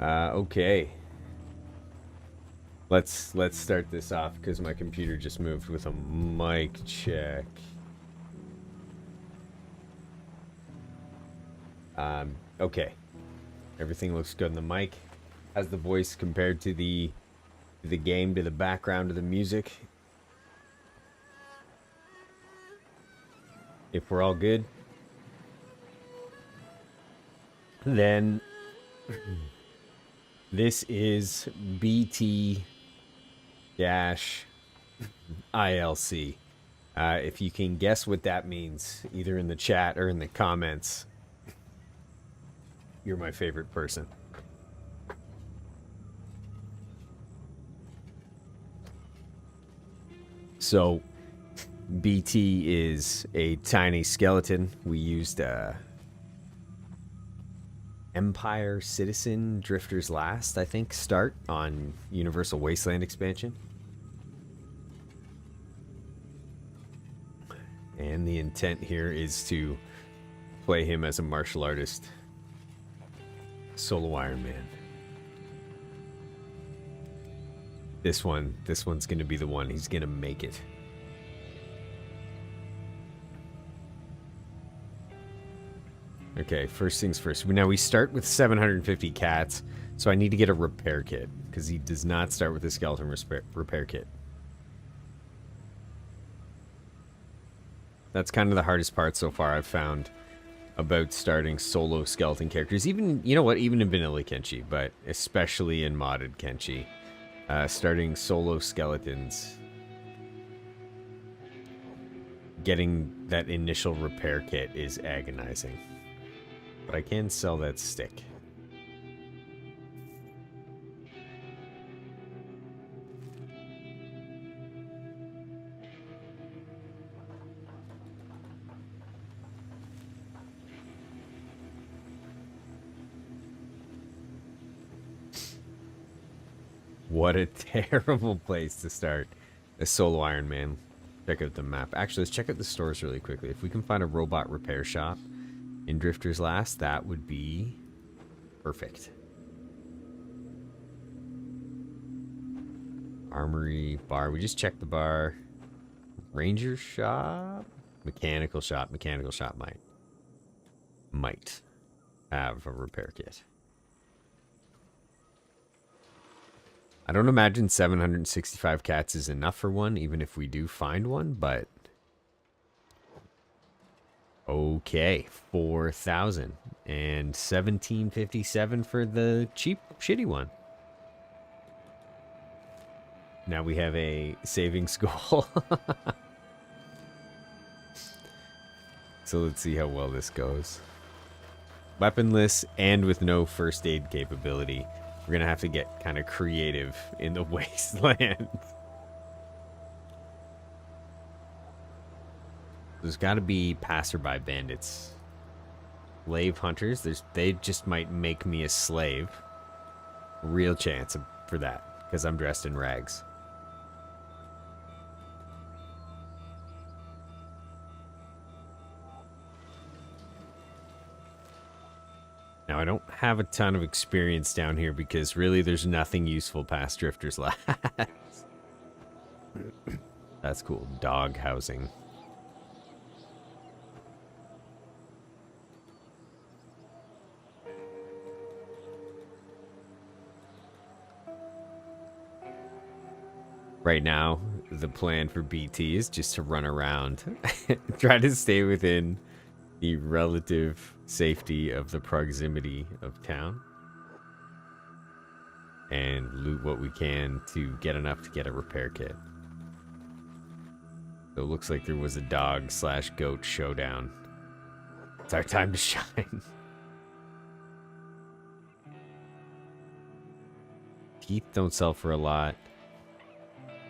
Okay. Let's start this off because my computer just moved with a mic check. Okay. Everything looks good in the mic. How's the voice compared to the game, to the background of the music? If we're all good, then this is BT-iLC. If you can guess what that means, either in the chat or in the comments, you're my favorite person. So, BT is a tiny skeleton. We used Empire Citizen Drifters Last, I think, start on Universal Wasteland Expansion. And the intent here is to play him as a martial artist. Solo Ironman. This one's gonna be the one. He's gonna make it. Okay, first things first. Now we start with 750 cats, so I need to get a repair kit because he does not start with a skeleton repair kit. That's kind of the hardest part so far I've found about starting solo skeleton characters. Even, you know what, even in vanilla Kenshi, but especially in modded Kenshi. Starting solo skeletons. Getting that initial repair kit is agonizing. But I can sell that stick. What a terrible place to start a solo Ironman. Check out the map. Actually, let's check out the stores really quickly. If we can find a robot repair shop in Drifters Last, that would be perfect. Armory, bar. We just checked the bar. Ranger shop? Mechanical shop. Mechanical shop might have a repair kit. I don't imagine 765 cats is enough for one, even if we do find one, but... Okay, 4,000 and 1757 for the cheap, shitty one. Now we have a savings goal. So let's see how well this goes. Weaponless and with no first aid capability. We're gonna have to get kind of creative in the wasteland. There's got to be passerby bandits. Slave hunters. They just might make me a slave. Real chance for that, because I'm dressed in rags. Now, I don't have a ton of experience down here because really there's nothing useful past Drifters Last. That's cool. Dog housing. Right now, the plan for BT is just to run around, try to stay within the relative safety of the proximity of town, and loot what we can to get enough to get a repair kit. So it looks like there was a dog/goat showdown. It's our time to shine. Teeth don't sell for a lot.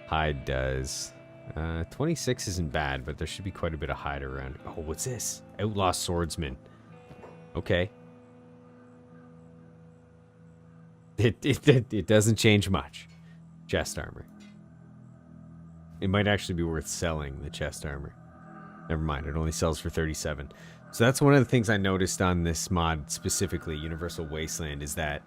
Hide does. 26 isn't bad, but there should be quite a bit of hide around. Oh, what's this? Outlaw swordsman. Okay. It doesn't change much. Chest armor. It might actually be worth selling the chest armor. Never mind, it only sells for 37. So that's one of the things I noticed on this mod, specifically Universal Wasteland, is that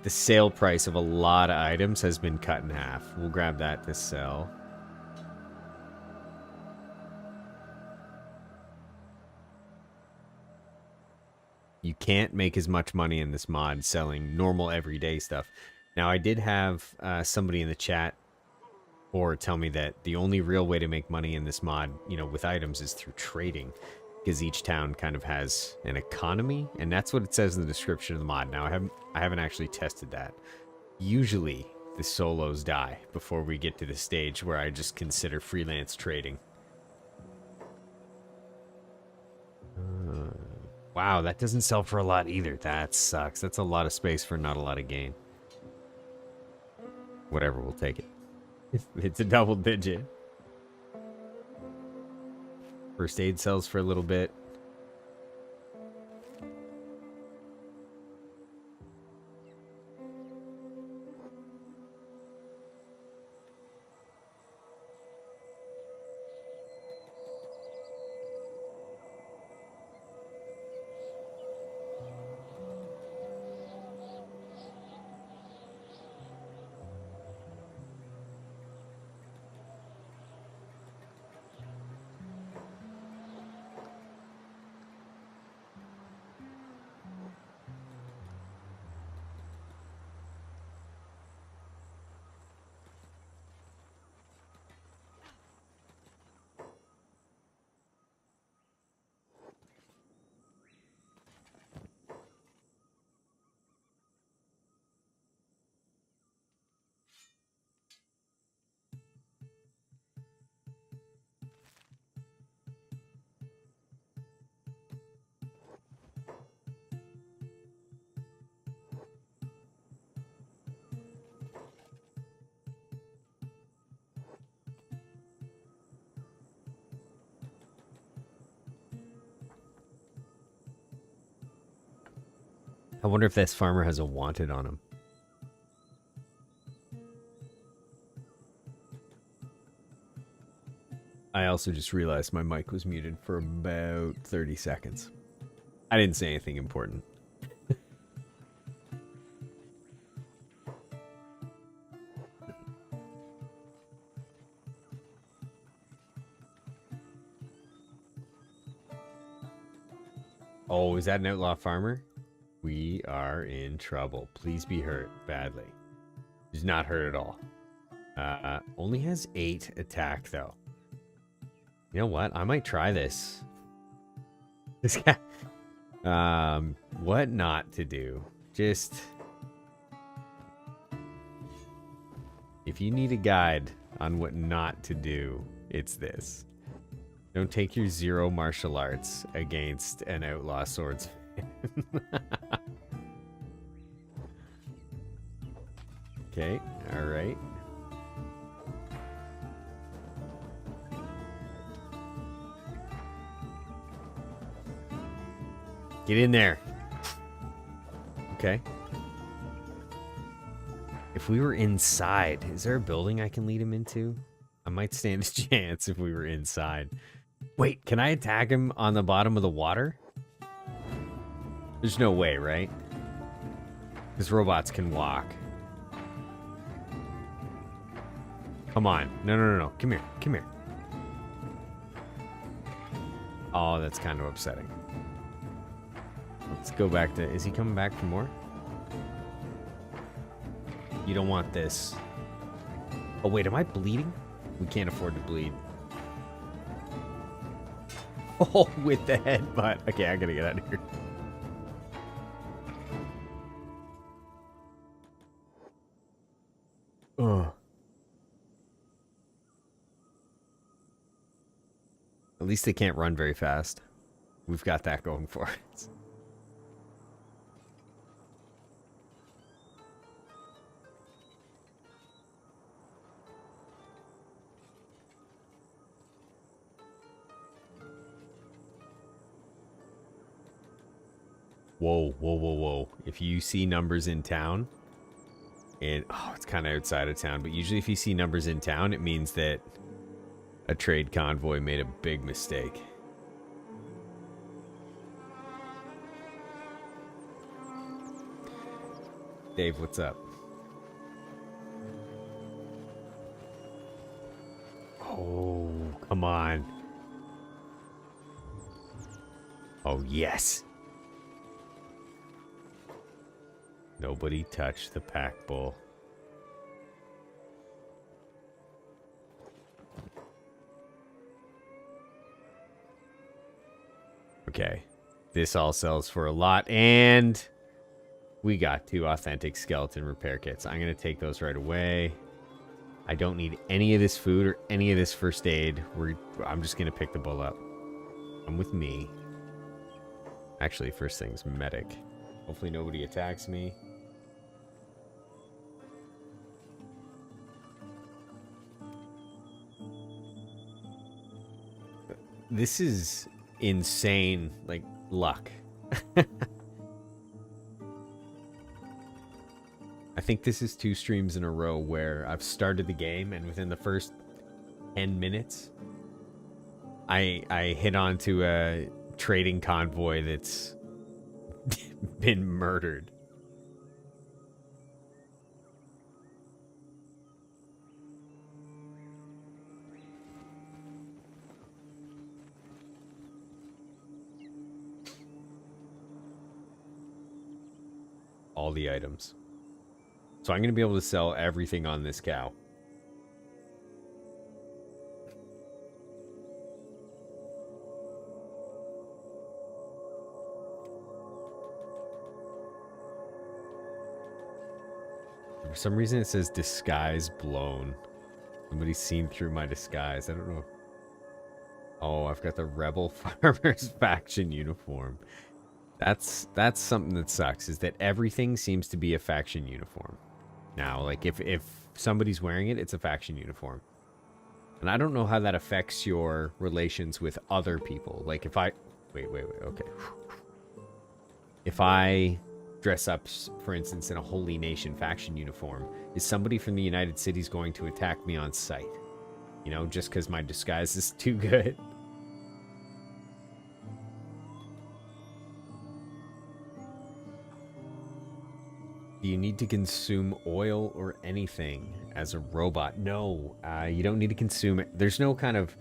the sale price of a lot of items has been cut in half. We'll grab that to sell. You can't make as much money in this mod selling normal everyday stuff. Now, I did have somebody in the chat or tell me that the only real way to make money in this mod, you know, with items is through trading, because each town kind of has an economy, and that's what it says in the description of the mod. Now, I haven't actually tested that. Usually, the solos die before we get to the stage where I just consider freelance trading. Wow, that doesn't sell for a lot either. That sucks. That's a lot of space for not a lot of gain. Whatever, we'll take it. It's a double digit. First aid sells for a little bit. I wonder if this farmer has a wanted on him. I also just realized my mic was muted for about 30 seconds. I didn't say anything important. Oh, is that an outlaw farmer? We are in trouble. Please be hurt badly. He's not hurt at all. Only has 8 attack though. You know what? I might try this. This guy. What not to do? Just if you need a guide on what not to do, it's this. Don't take your 0 martial arts against an outlaw swordsman. Okay, all right. Get in there. Okay. If we were inside, is there a building I can lead him into? I might stand a chance if we were inside. Wait, can I attack him on the bottom of the water? There's no way, right? Because robots can walk. Come on. No. Come here. Come here. Oh, that's kind of upsetting. Let's go back to... Is he coming back for more? You don't want this. Oh, wait. Am I bleeding? We can't afford to bleed. Oh, with the headbutt. Okay, I gotta get out of here. Oh. At least they can't run very fast. We've got that going for us. Whoa. If you see numbers in town, and oh, it's kind of outside of town, but usually if you see numbers in town, it means that a trade convoy made a big mistake. Dave, what's up? Oh, come on. Oh, yes. Nobody touched the pack bull. Okay. This all sells for a lot, and we got 2 authentic skeleton repair kits. I'm going to take those right away. I don't need any of this food or any of this first aid. I'm just going to pick the bull up. Come with me. Actually, first thing's medic. Hopefully nobody attacks me. This is insane, like, luck. I think this is 2 streams in a row where I've started the game and within the first 10 minutes, I hit onto a trading convoy that's been murdered. All the items. So I'm going to be able to sell everything on this cow. For some reason it says disguise blown. Somebody's seen through my disguise. I don't know. Oh, I've got the Rebel Farmers faction uniform. That's something that sucks, is that everything seems to be a faction uniform. Now, like, if somebody's wearing it, it's a faction uniform. And I don't know how that affects your relations with other people. Like, if I... Wait, okay. If I dress up, for instance, in a Holy Nation faction uniform, is somebody from the United Cities going to attack me on sight? You know, just because my disguise is too good? Do you need to consume oil or anything as a robot? No, you don't need to consume it. There's no kind of...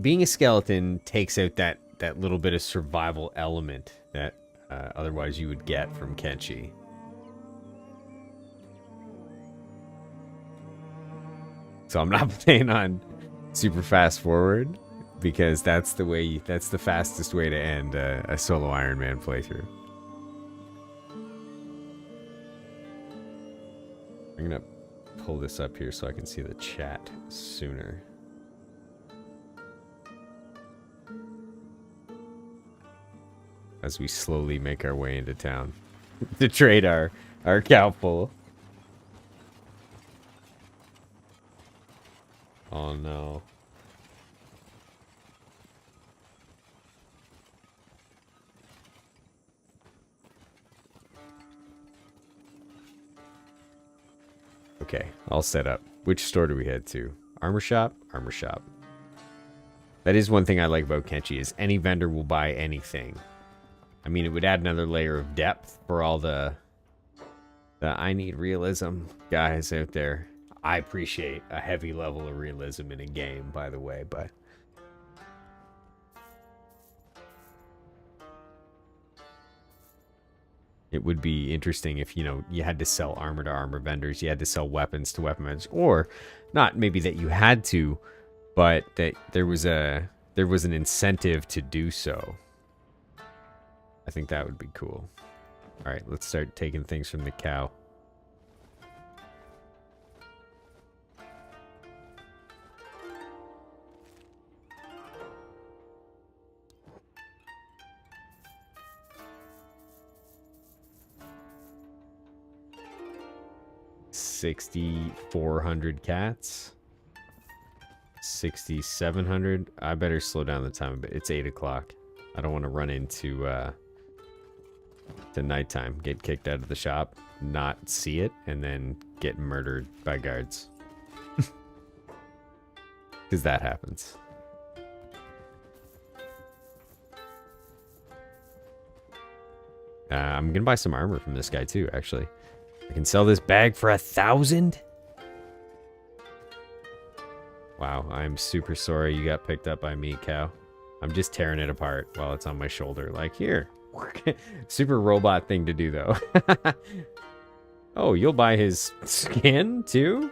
Being a skeleton takes out that little bit of survival element that otherwise you would get from Kenshi. So I'm not playing on super fast forward because that's the fastest way to end a solo Ironman playthrough. I'm gonna pull this up here so I can see the chat sooner. As we slowly make our way into town to trade our cow full. Oh no. Okay, all set up. Which store do we head to? Armor shop? Armor shop. That is one thing I like about Kenshi, is any vendor will buy anything. I mean, it would add another layer of depth for all the I need realism guys out there. I appreciate a heavy level of realism in a game, by the way, but... It would be interesting if, you know, you had to sell armor to armor vendors, you had to sell weapons to weapon vendors, or not maybe that you had to, but that there was an incentive to do so. I think that would be cool. All right, let's start taking things from the cow. $6,400 cats. 6,700. I better slow down the time a bit. It's 8 o'clock. I don't want to run into to nighttime, get kicked out of the shop, not see it, and then get murdered by guards. Because that happens. I'm gonna buy some armor from this guy too, actually. I can sell this bag for 1,000? Wow, I'm super sorry you got picked up by me, cow. I'm just tearing it apart while it's on my shoulder. Like, here. Super robot thing to do, though. Oh, you'll buy his skin, too?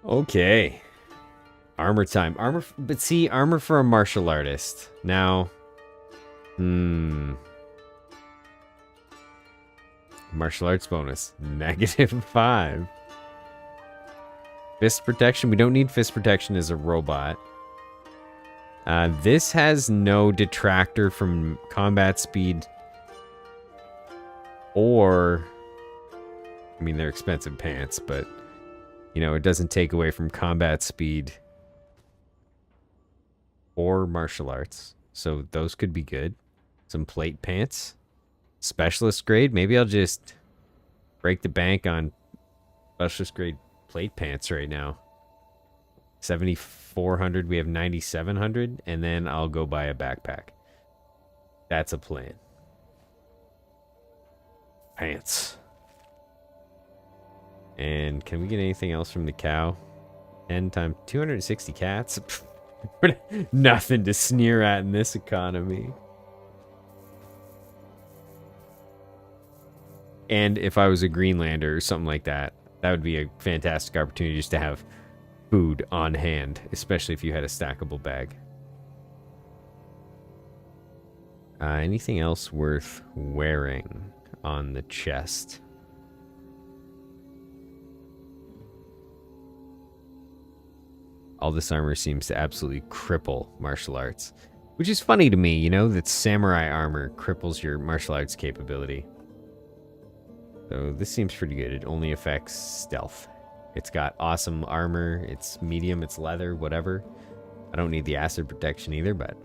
Okay. Armor time. Armor, but see, armor for a martial artist. Now, martial arts bonus. -5. Fist protection. We don't need fist protection as a robot. This has no detractor from combat speed. Or, I mean, they're expensive pants, but, you know, it doesn't take away from combat speed or martial arts. So those could be good. Some plate pants. Specialist grade. Maybe I'll just break the bank on specialist grade plate pants right now. 7,400. We have 9,700. And then I'll go buy a backpack. That's a plan. Pants. And can we get anything else from the cow? 10 times 260 cats? Nothing to sneer at in this economy. And if I was a Greenlander or something like that, that would be a fantastic opportunity just to have food on hand, especially if you had a stackable bag. Anything else worth wearing on the chest? All this armor seems to absolutely cripple martial arts. Which is funny to me, you know, that samurai armor cripples your martial arts capability. So this seems pretty good. It only affects stealth. It's got awesome armor. It's medium. It's leather. Whatever. I don't need the acid protection either, but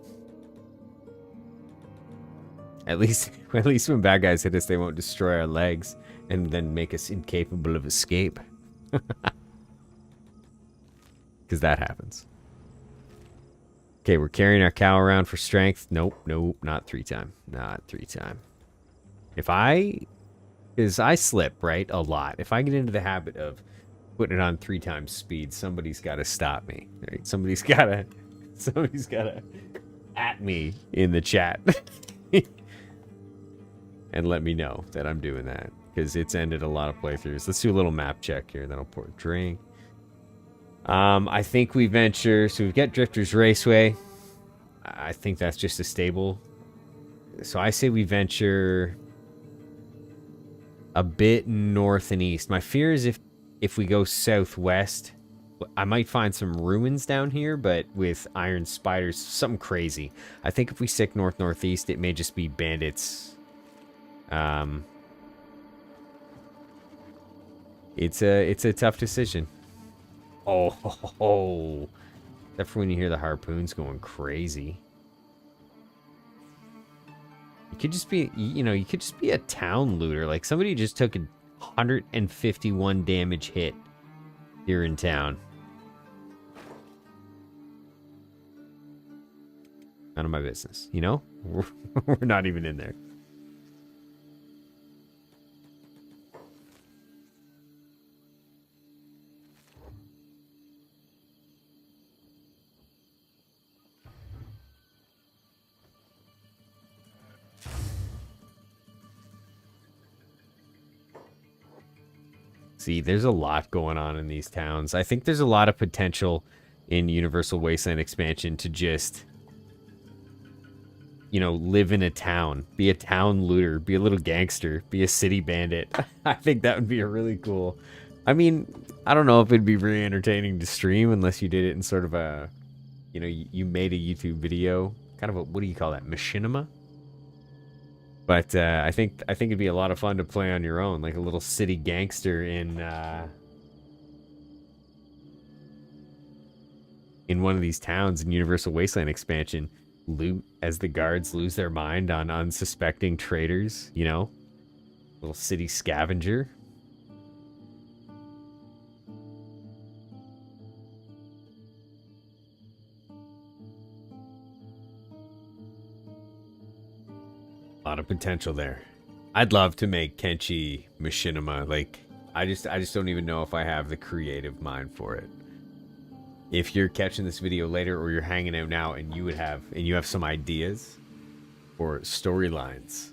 at least when bad guys hit us, they won't destroy our legs and then make us incapable of escape. Because that happens. Okay, we're carrying our cow around for strength. Nope, not 3-time. Not 3-time. Because I slip, right, a lot. If I get into the habit of putting it on 3 times speed, somebody's got to stop me. Right? Somebody's got to at me in the chat. And let me know that I'm doing that. Because it's ended a lot of playthroughs. Let's do a little map check here. Then I'll pour a drink. I think we venture... So we've got Drifter's Raceway. I think that's just a stable. So I say we venture a bit north and east. My fear is if we go southwest, I might find some ruins down here, but with iron spiders, something crazy. I think if we stick north-northeast, it may just be bandits. It's a tough decision. Oh, except for when you hear the harpoons going crazy. You could just be, you know, you could just be a town looter. Like somebody just took a 151 damage hit here in town. None of my business, you know? We're not even in there. See, there's a lot going on in these towns. I think there's a lot of potential in Universal Wasteland Expansion to just, you know, live in a town. Be a town looter. Be a little gangster. Be a city bandit. I think that would be a really cool... I mean, I don't know if it'd be really entertaining to stream unless you did it in sort of a... You know, you made a YouTube video. Kind of a... What do you call that? Machinima? But I think it'd be a lot of fun to play on your own, like a little city gangster in one of these towns in Universal Wasteland Expansion. Loot as the guards lose their mind on unsuspecting traders, you know? Little city scavenger. A lot of potential there. I'd love to make Kenshi machinima. Like, I just don't even know if I have the creative mind for it. If you're catching this video later or you're hanging out now and you have some ideas or storylines,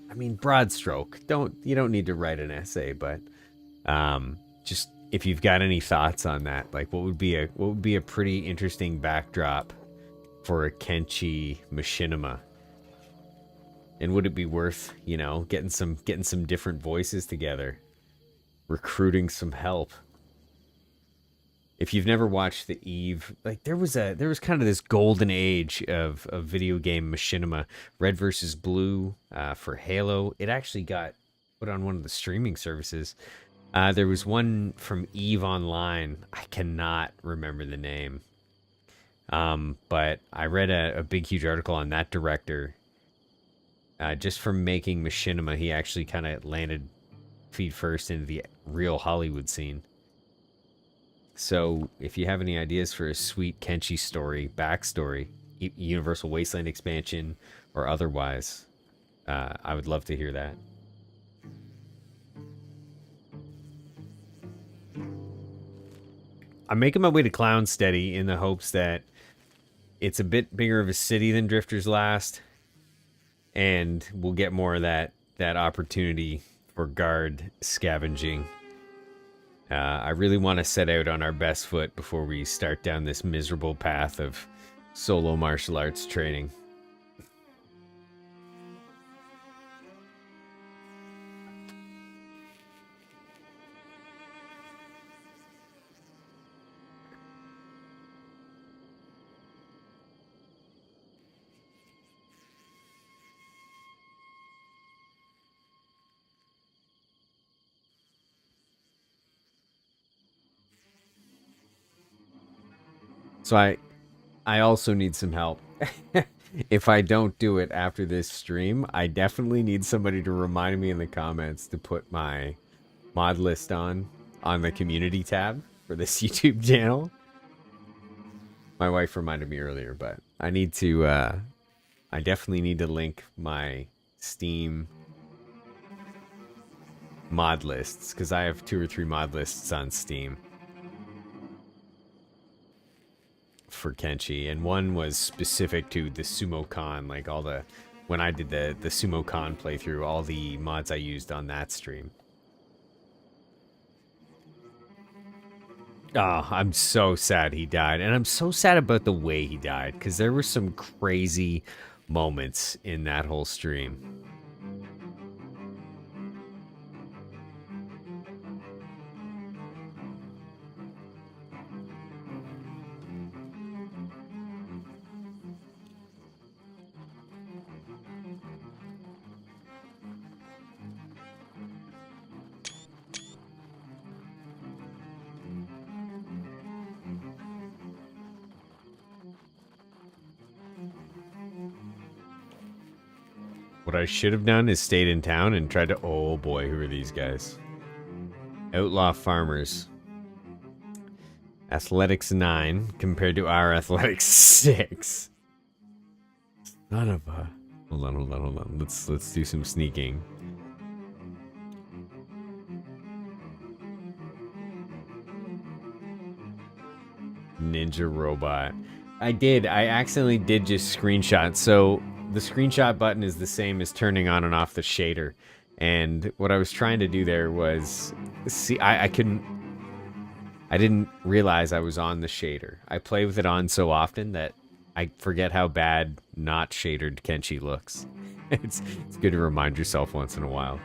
I mean, broad stroke. You don't need to write an essay, but just if you've got any thoughts on that, like what would be a pretty interesting backdrop for a Kenshi machinima? And would it be worth, you know, getting some different voices together, recruiting some help? If you've never watched the Eve, like there was kind of this golden age of video game machinima. Red versus Blue for Halo. It actually got put on one of the streaming services. There was one from Eve Online. I cannot remember the name. But I read a big, huge article on that director. Just from making machinima, he actually kind of landed feet first into the real Hollywood scene. So, if you have any ideas for a sweet Kenshi story, backstory, Universal Wasteland Expansion, or otherwise, I would love to hear that. I'm making my way to Clownsteady in the hopes that it's a bit bigger of a city than Drifter's Last, and we'll get more of that opportunity for guard scavenging. I really want to set out on our best foot before we start down this miserable path of solo martial arts training. So I also need some help. If I don't do it after this stream, I definitely need somebody to remind me in the comments to put my mod list on the community tab for this YouTube channel. My wife reminded me earlier, but I need to, I definitely need to link my Steam mod lists, because I have 2 or 3 mod lists on Steam for Kenshi, and one was specific to the Sumo Con, like all the, when I did the Sumo Con playthrough, all the mods I used on that stream. Oh, I'm so sad he died, and I'm so sad about the way he died, because there were some crazy moments in that whole stream. What I should have done is stayed in town and tried to... Oh boy, who are these guys? Outlaw Farmers. Athletics 9 compared to our Athletics 6. Son of a... Hold on. Let's do some sneaking. Ninja Robot. I accidentally did just screenshot. So the screenshot button is the same as turning on and off the shader. And what I was trying to do there was... See, I didn't realize I was on the shader. I play with it on so often that I forget how bad not shadered Kenshi looks. It's good to remind yourself once in a while.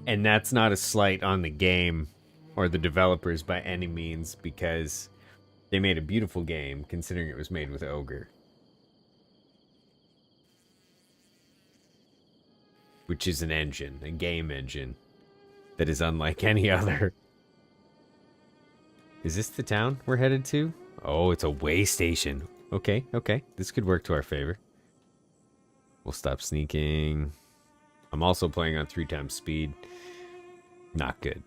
And that's not a slight on the game or the developers by any means, because they made a beautiful game considering it was made with Ogre. Which is an engine, a game engine, that is unlike any other. Is this the town we're headed to? Oh, it's a way station. Okay. This could work to our favor. We'll stop sneaking. I'm also playing on 3 times speed. Not good.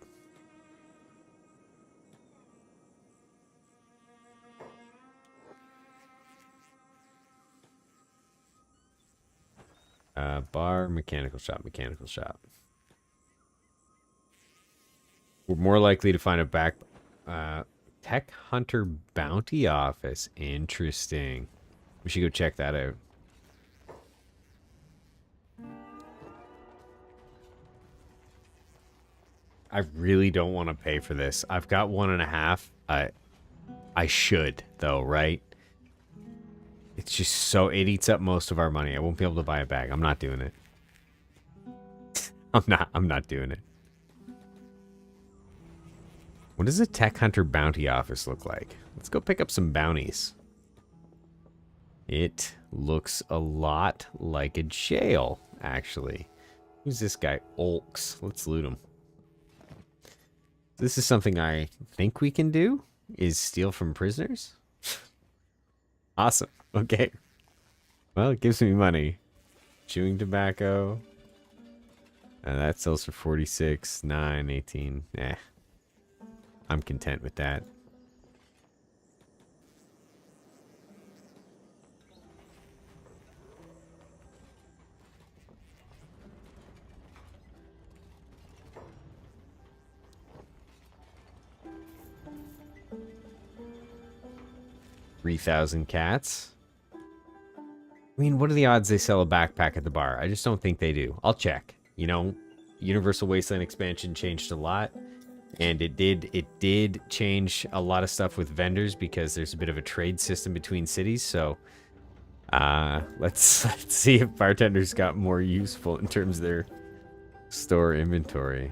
Bar, mechanical shop, mechanical shop. We're more likely to find a back... Tech Hunter Bounty Office. Interesting. We should go check that out. I really don't want to pay for this. I've got 1.5. I should, though, right? It's just so... It eats up most of our money. I won't be able to buy a bag. I'm not doing it. I'm not doing it. What does a Tech Hunter Bounty Office look like? Let's go pick up some bounties. It looks a lot like a jail, actually. Who's this guy? Olks. Let's loot him. This is something I think we can do, is steal from prisoners. Awesome. Okay. Well, it gives me money. Chewing tobacco. That sells for 46, 9, 18. Eh. I'm content with that. $3,000 cats. I mean, what are the odds they sell a backpack at the bar? I just don't think they do. I'll check. You know, Universal Wasteland Expansion changed a lot. And it did change a lot of stuff with vendors because there's a bit of a trade system between cities. So let's see if bartenders got more useful in terms of their store inventory.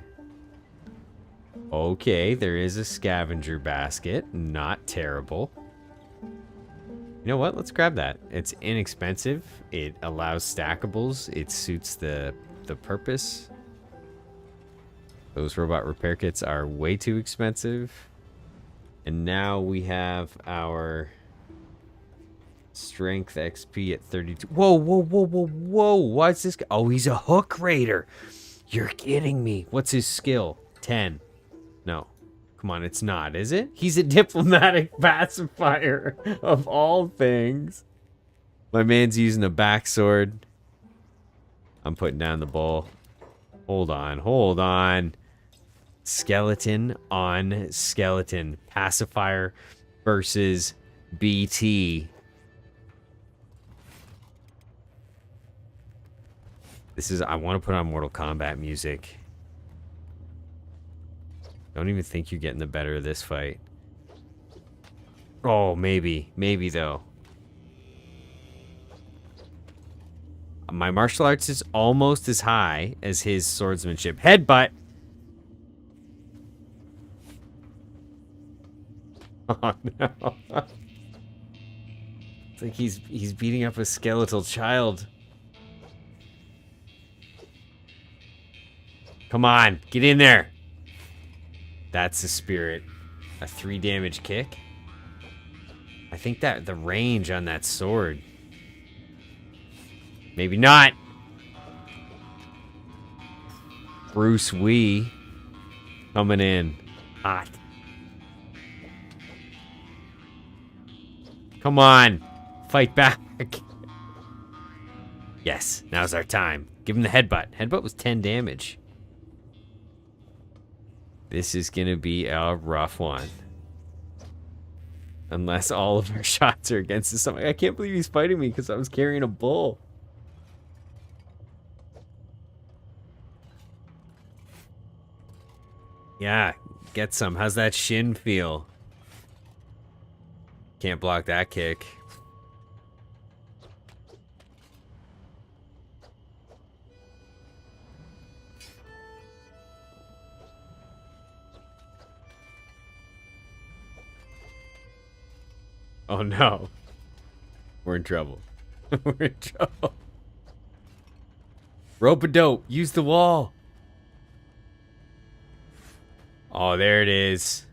Okay, there is a scavenger basket. Not terrible. You know what? Let's grab that. It's inexpensive. It allows stackables. It suits the purpose. Those robot repair kits are way too expensive. And now we have our strength XP at 32. Whoa, whoa, whoa, whoa, whoa. What's this guy? Oh, he's a hook raider. You're kidding me. What's his skill? 10. No. Come on, it's not, is it? He's a diplomatic pacifier of all things. My man's using a backsword. I'm putting down the bowl. Hold on, hold on. Skeleton on skeleton. Pacifier versus BT. This is... I want to put on Mortal Kombat music. Don't even think you're getting the better of this fight. Oh, maybe. Maybe, though. My martial arts is almost as high as his swordsmanship. Headbutt! Oh, no. It's like he's beating up a skeletal child. Come on, get in there. That's the spirit. A 3 damage kick. I think that the range on that sword. Maybe not. Bruce Wee coming in hot. Come on, fight back. Yes, now's our time. Give him the headbutt. Headbutt was 10 damage. This is gonna be a rough one. Unless all of our shots are against his stomach. I can't believe he's fighting me because I was carrying a bull. Yeah, get some. How's that shin feel? Can't block that kick. Oh no. We're in trouble. We're in trouble. Rope-a-dope. Use the wall. Oh, there it is.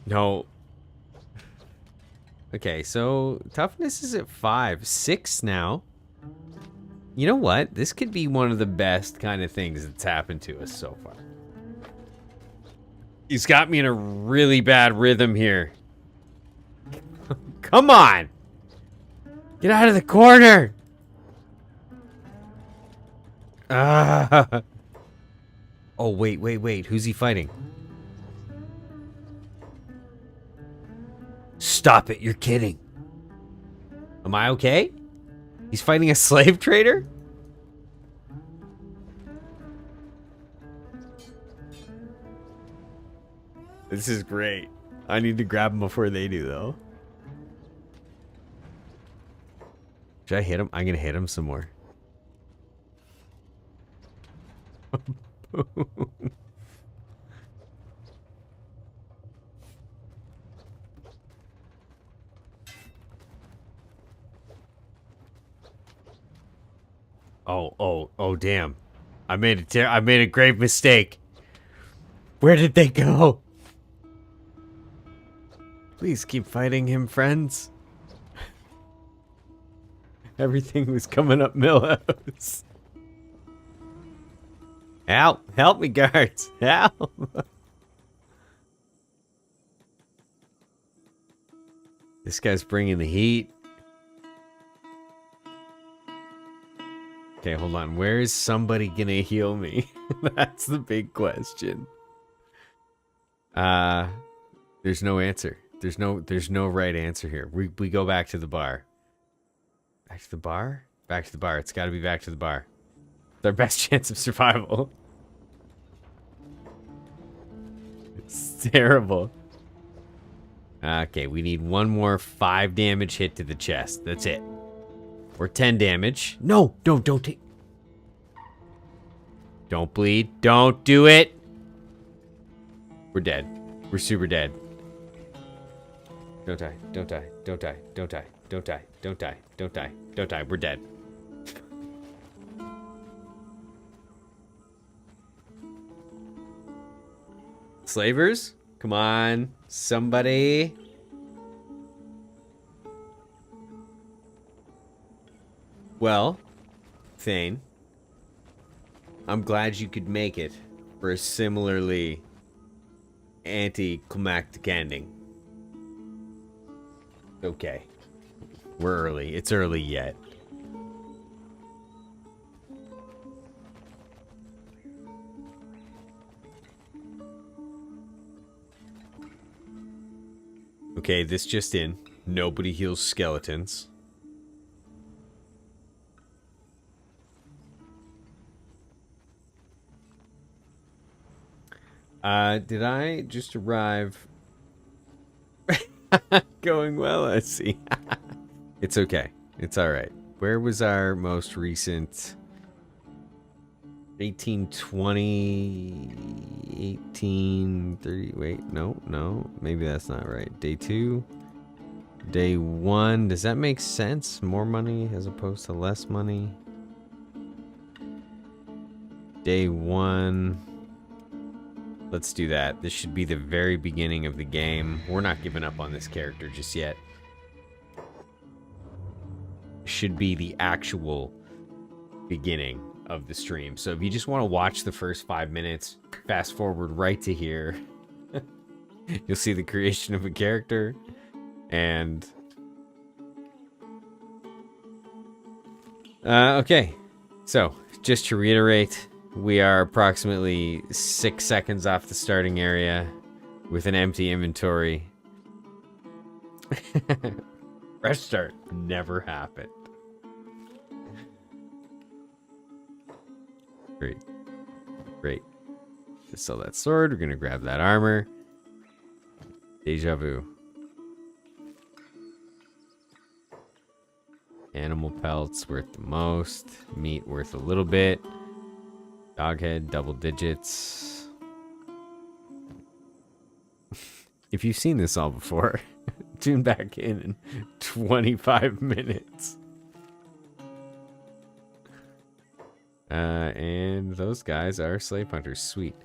No. Okay, so toughness is at 5. 6 now. You know what? This could be one of the best kind of things that's happened to us so far. He's got me in a really bad rhythm here. Come on! Get out of the corner! Ah! Oh, wait. Who's he fighting? Stop it, you're kidding. Am I okay? He's fighting a slave trader? This is great. I need to grab him before they do, though. Should I hit him? I'm gonna hit him some more. Oh, damn. I made a grave mistake. Where did they go? Please keep fighting him, friends. Everything was coming up Millhouse. Help me, guards. Help. This guy's bringing the heat. Okay, hold on. Where is somebody gonna heal me? That's the big question. There's no answer. There's no right answer here. We go back to the bar. Back to the bar? Back to the bar. It's gotta be back to the bar. It's our best chance of survival. It's terrible. Okay, we need one more 5 damage hit to the chest. That's it. Or 10 damage. No, don't take. Don't bleed. Don't do it. We're dead. We're super dead. Don't die. Don't die. Don't die. Don't die. Don't die. Don't die. Don't die. Don't die. We're dead. Slavers? Come on. Somebody. Well, Thane, I'm glad you could make it for a similarly anticlimactic ending. Okay. We're early. It's early yet. Okay, this just in. Nobody heals skeletons. Did I just arrive? Going well, I see. It's okay. It's alright. Where was our most recent... 1820... 1830... Wait, no. Maybe that's not right. Day 2. Day 1. Does that make sense? More money as opposed to less money? Day 1... Let's do that. This should be the very beginning of the game. We're not giving up on this character just yet. Should be the actual beginning of the stream. So if you just want to watch the first 5 minutes, fast forward right to here. You'll see the creation of a character. And... okay. So, just to reiterate... We are approximately 6 seconds off the starting area with an empty inventory. Fresh start never happened. Great. Just sell that sword. We're going to grab that armor. Deja vu. Animal pelts worth the most. Meat worth a little bit. Doghead, double digits. If you've seen this all before, tune back in 25 minutes. And those guys are slave hunters. Sweet.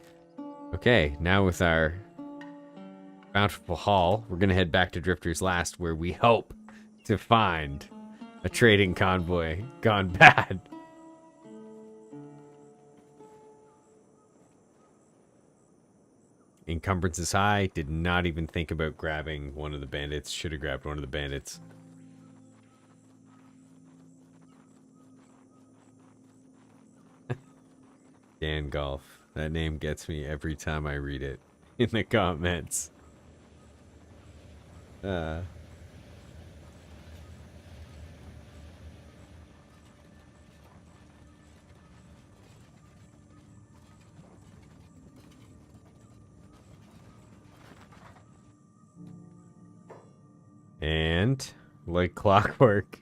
Okay, now with our bountiful haul, we're going to head back to Drifter's Last, where we hope to find a trading convoy gone bad. Encumbrance is high. Did not even think about grabbing one of the bandits. Should have grabbed one of the bandits. Dan Golf. That name gets me every time I read it in the comments. Uh, and, like clockwork,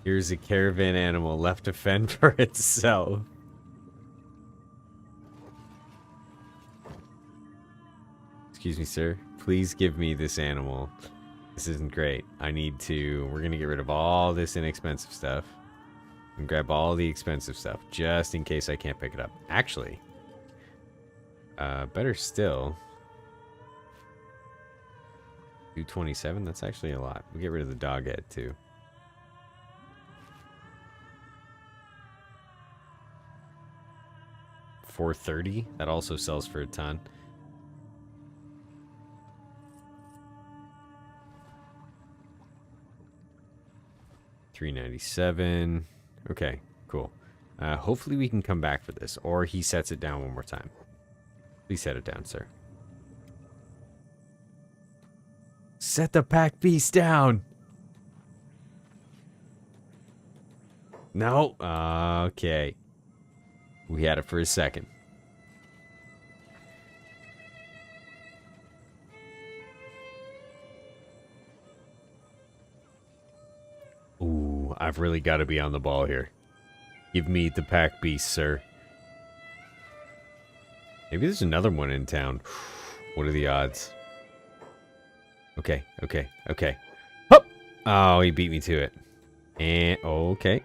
here's a caravan animal left to fend for itself. Excuse me, sir. Please give me this animal. This isn't great. We're gonna get rid of all this inexpensive stuff. And grab all the expensive stuff, just in case I can't pick it up. Actually, better still, 227, that's actually a lot. We'll get rid of the dog head, too. $430, that also sells for a ton. $397. Okay, cool. Hopefully we can come back for this, or he sets it down one more time. Please set it down, sir. Set the pack beast down! No. Okay. We had it for a second. Ooh, I've really got to be on the ball here. Give me the pack beast, sir. Maybe there's another one in town. What are the odds? Okay, okay, okay. Oh! Oh, he beat me to it. And, oh, okay.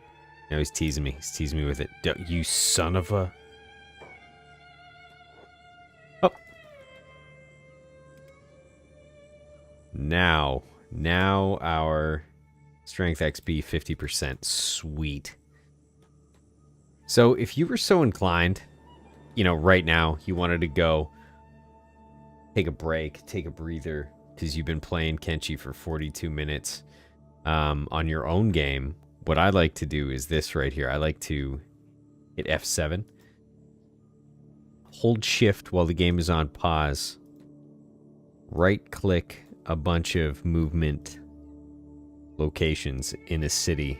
Now he's teasing me. He's teasing me with it. You son of a... Oh. Now our strength XP 50%. Sweet. So if you were so inclined, you know, right now, you wanted to go take a break, take a breather, because you've been playing Kenshi for 42 minutes on your own game, what I like to do is this right here. I like to hit F7, hold shift while the game is on pause, right click a bunch of movement locations in a city.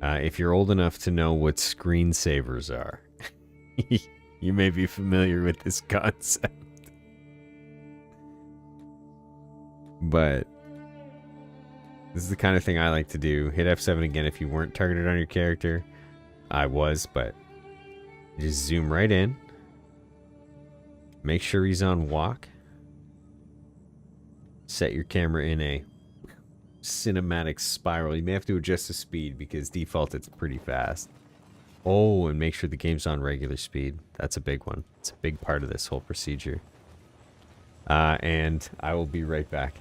If you're old enough to know what screensavers are, you may be familiar with this concept. But this is the kind of thing I like to do. Hit F7 again if you weren't targeted on your character. I was, but just zoom right in. Make sure he's on walk. Set your camera in a cinematic spiral. You may have to adjust the speed because default it's pretty fast. Oh, and make sure the game's on regular speed. That's a big one. It's a big part of this whole procedure. And I will be right back.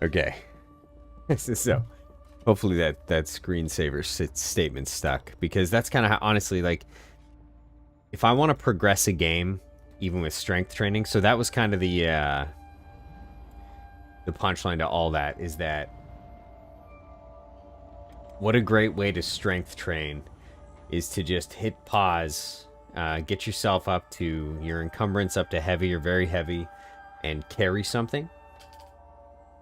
Okay. So, hopefully that screensaver statement stuck. Because that's kind of how, honestly, like, if I want to progress a game, even with strength training, so that was kind of the punchline to all that, is that what a great way to strength train is to just hit pause, get yourself up to your encumbrance up to heavy or very heavy, and carry something.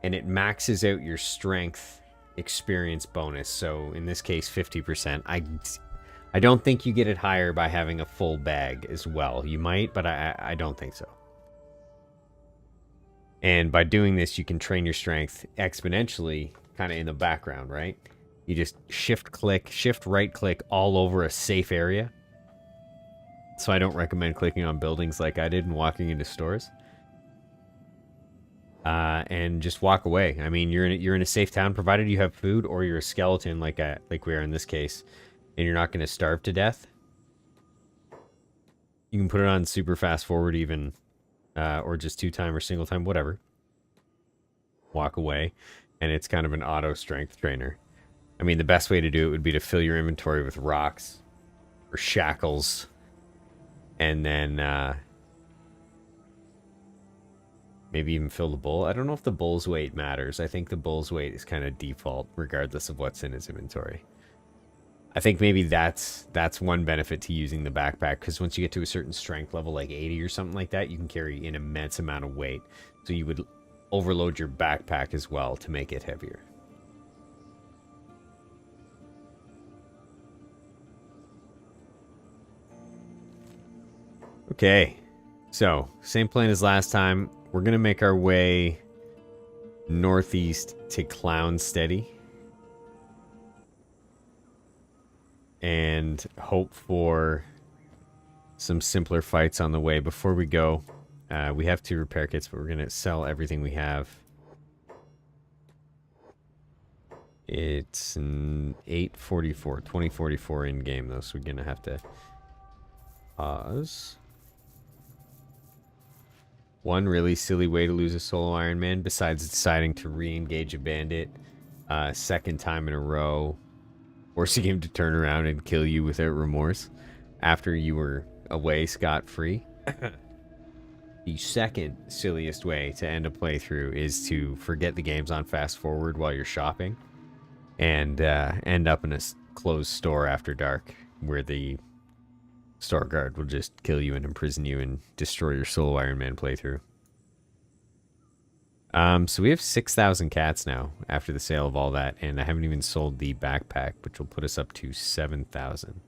And it maxes out your strength experience bonus. So in this case, 50%. I don't think you get it higher by having a full bag as well. You might, but I don't think so. And by doing this, you can train your strength exponentially kind of in the background, right? You just shift right click all over a safe area. So I don't recommend clicking on buildings like I did and walking into stores. And just walk away. I mean, you're in a safe town, provided you have food or you're a skeleton like we are in this case, and you're not going to starve to death. You can put it on super fast forward even, or just 2-time or single time, whatever. Walk away, and it's kind of an auto strength trainer. I mean, the best way to do it would be to fill your inventory with rocks or shackles, and then maybe even fill the bull. I don't know if the bull's weight matters. I think the bull's weight is kind of default, regardless of what's in his inventory. I think maybe that's one benefit to using the backpack, because once you get to a certain strength level, like 80 or something like that, you can carry an immense amount of weight. So you would overload your backpack as well to make it heavier. Okay, so same plan as last time. We're going to make our way northeast to Clownsteady and hope for some simpler fights on the way. Before we go, we have 2 repair kits, but we're going to sell everything we have. It's 844, 2044 in game though, so we're going to have to pause. One really silly way to lose a solo Ironman, besides deciding to re-engage a bandit second time in a row, forcing him to turn around and kill you without remorse after you were away scot-free. The second silliest way to end a playthrough is to forget the game's on fast forward while you're shopping and end up in a closed store after dark where the store guard will just kill you and imprison you and destroy your solo Ironman playthrough. So we have 6,000 cats now after the sale of all that, and I haven't even sold the backpack, which will put us up to 7,000.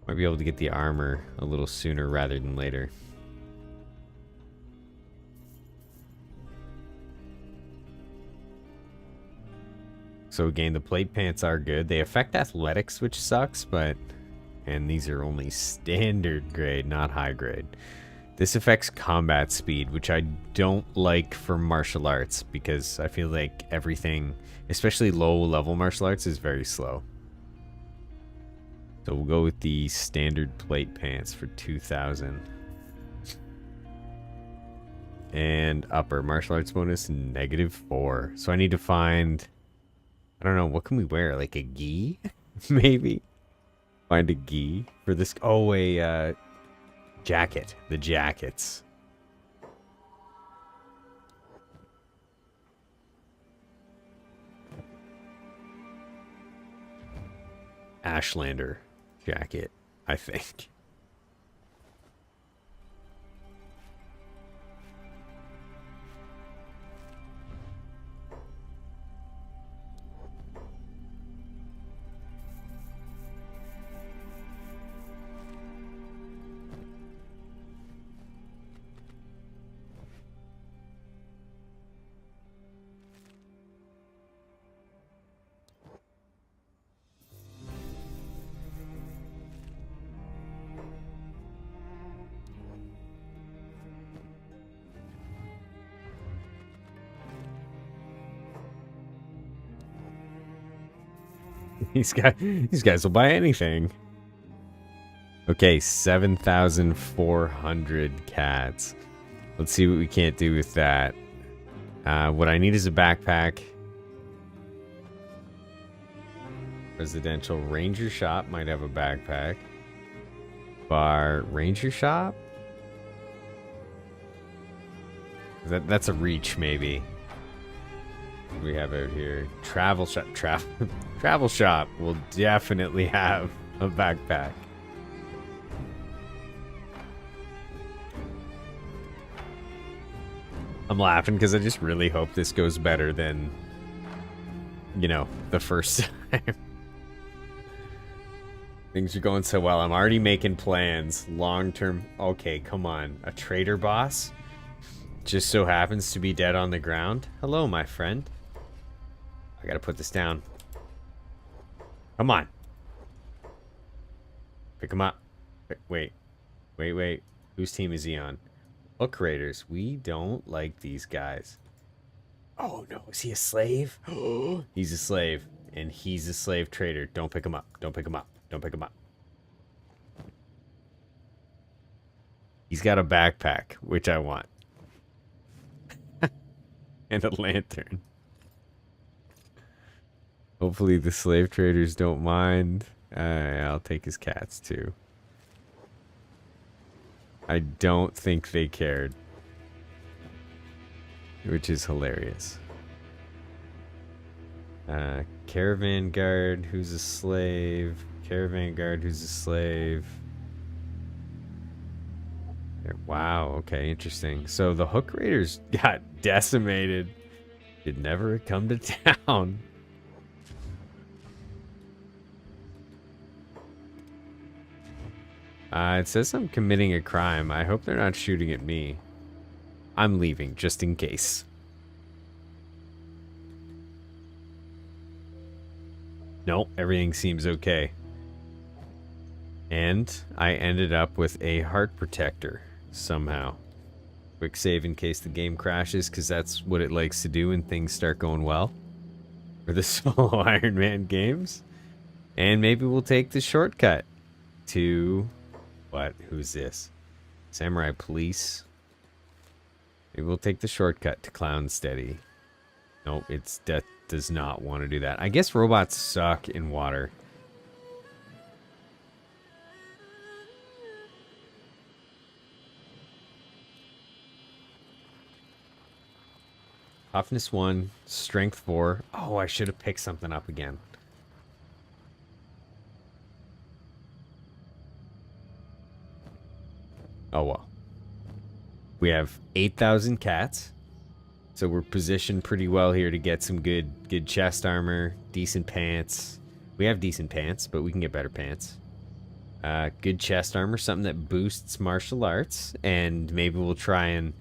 Might be able to get the armor a little sooner rather than later. So again, the plate pants are good. They affect athletics, which sucks, and these are only standard grade, not high grade. This affects combat speed, which I don't like for martial arts, because I feel like everything, especially low level martial arts, is very slow. So we'll go with the standard plate pants for 2,000. And upper martial arts bonus -4. So I need to find, I don't know, what can we wear? Like a gi? Maybe? Find a gi for this. Oh, a jacket. The jackets. Ashlander jacket, I think. These guys will buy anything. Okay, 7,400 cats. Let's see what we can't do with that. What I need is a backpack. Residential ranger shop might have a backpack. Bar ranger shop? That's a reach, maybe. What do we have out here? Travel shop. Travel shop will definitely have a backpack. I'm laughing because I just really hope this goes better than, you know, the first time. Things are going so well. I'm already making plans. Long-term. Okay, come on. A trader boss? Just so happens to be dead on the ground. Hello, my friend. I gotta put this down. Come on. Pick him up. Wait. Whose team is he on? Hook raiders. We don't like these guys. Oh no, is he a slave? He's a slave. And he's a slave trader. Don't pick him up. Don't pick him up. Don't pick him up. He's got a backpack, which I want. And a lantern. Hopefully the slave traders don't mind. I'll take his cats too. I don't think they cared. Which is hilarious. Caravan guard who's a slave. Caravan guard who's a slave. Wow, okay, interesting. So the hook raiders got decimated. Did never come to town. It says I'm committing a crime. I hope they're not shooting at me. I'm leaving, just in case. Nope, everything seems okay. And I ended up with a heart protector somehow. Quick save in case the game crashes, because that's what it likes to do when things start going well. For the Solo Ironman games. And maybe we'll take the shortcut to... What? Who's this? Samurai Police. Maybe we'll take the shortcut to Clown Steady. Nope, it's Death does not want to do that. I guess robots suck in water. Toughness 1, Strength 4. Oh, I should have picked something up again. Oh well. We have 8,000 cats. So we're positioned pretty well here to get some good chest armor, decent pants. We have decent pants, but we can get better pants. Good chest armor, something that boosts martial arts, and maybe we'll try and,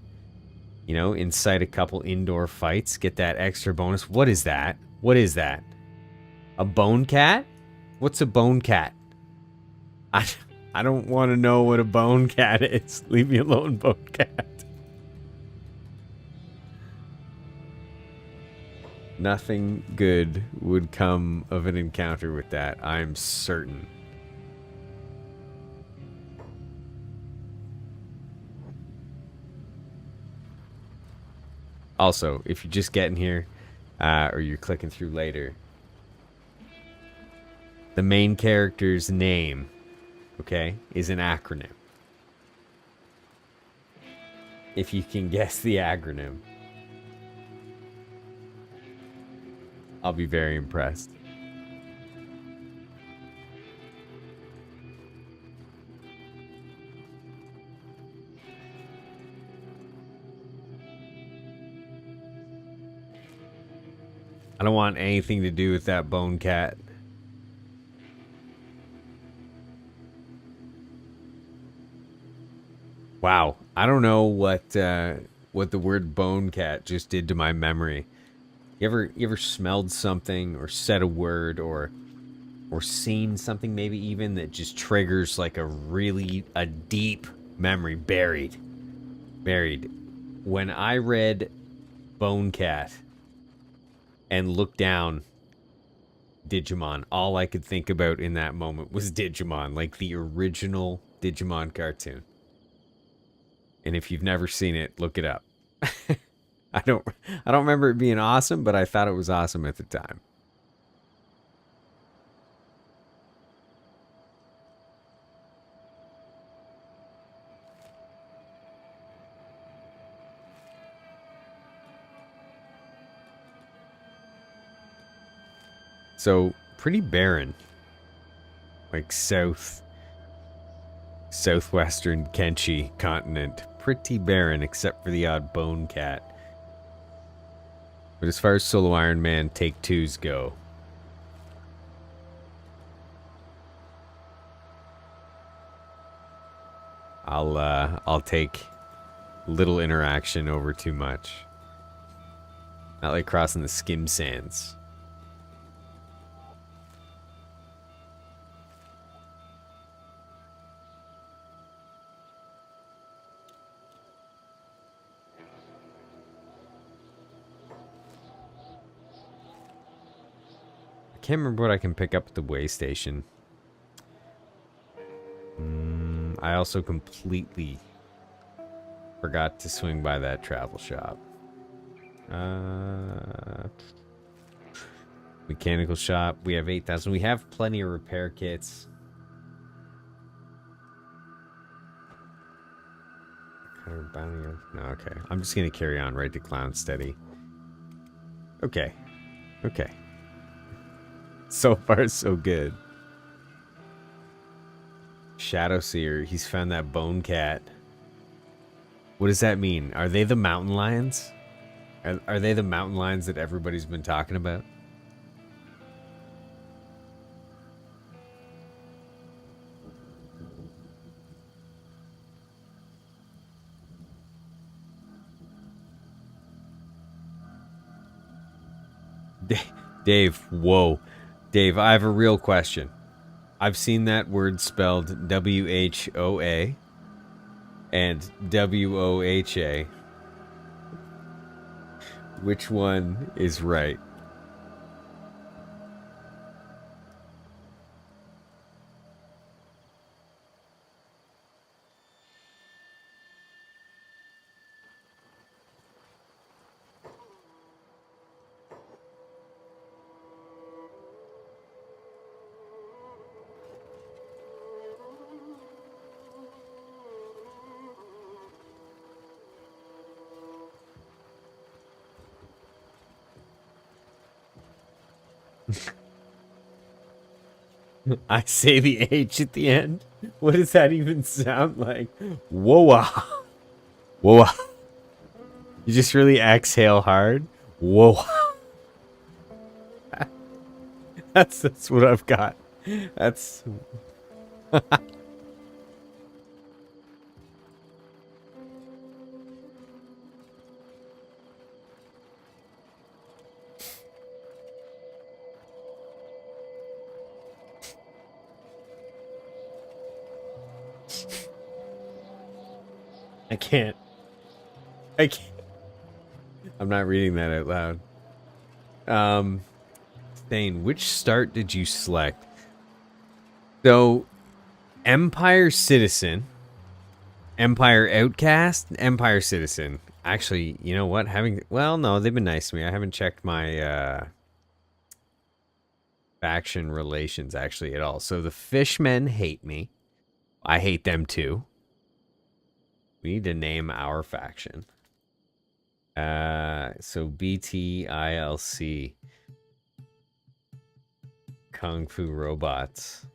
you know, incite a couple indoor fights, get that extra bonus. What is that? What is that? A bone cat? What's a bone cat? I don't want to know what a bone cat is. Leave me alone, bone cat. Nothing good would come of an encounter with that, I'm certain. Also, if you're just getting here, or you're clicking through later, the main character's name, okay, is an acronym. If you can guess the acronym, I'll be very impressed. I don't want anything to do with that bone cat. Wow, I don't know what the word bone cat just did to my memory. You ever smelled something or said a word or seen something maybe even that just triggers like a deep memory buried. When I read Bone Cat and looked down Digimon, all I could think about in that moment was Digimon, like the original Digimon cartoon. And if you've never seen it, look it up. I don't remember it being awesome, but I thought it was awesome at the time. So, pretty barren. Like southwestern Kenshi continent. Pretty barren except for the odd bone cat. But as far as Solo Ironman Take 2s go, I'll take little interaction over too much. Not like crossing the skim sands. I can't remember what I can pick up at the way station. I also completely forgot to swing by that travel shop. Mechanical shop. We have 8,000. We have plenty of repair kits. No, okay. I'm just going to carry on right to Clown Steady. Okay. Okay. So far, so good. Shadow Seer. He's found that bone cat. What does that mean? Are they the mountain lions? Are they the mountain lions that everybody's been talking about? Dave, whoa. Dave, I have a real question. I've seen that word spelled W-H-O-A and W-O-H-A. Which one is right? I say the H at the end. What does that even sound like? Whoa. Whoa. You just really exhale hard. Whoa. That's what I've got. That's I can't. I'm not reading that out loud. Thane, which start did you select? So, Empire Citizen, Empire Outcast, Empire Citizen. Actually, you know what? Well, no, they've been nice to me. I haven't checked my faction relations actually at all. So the Fishmen hate me. I hate them too. We need to name our faction. So BT-iLC. Kung Fu Robots.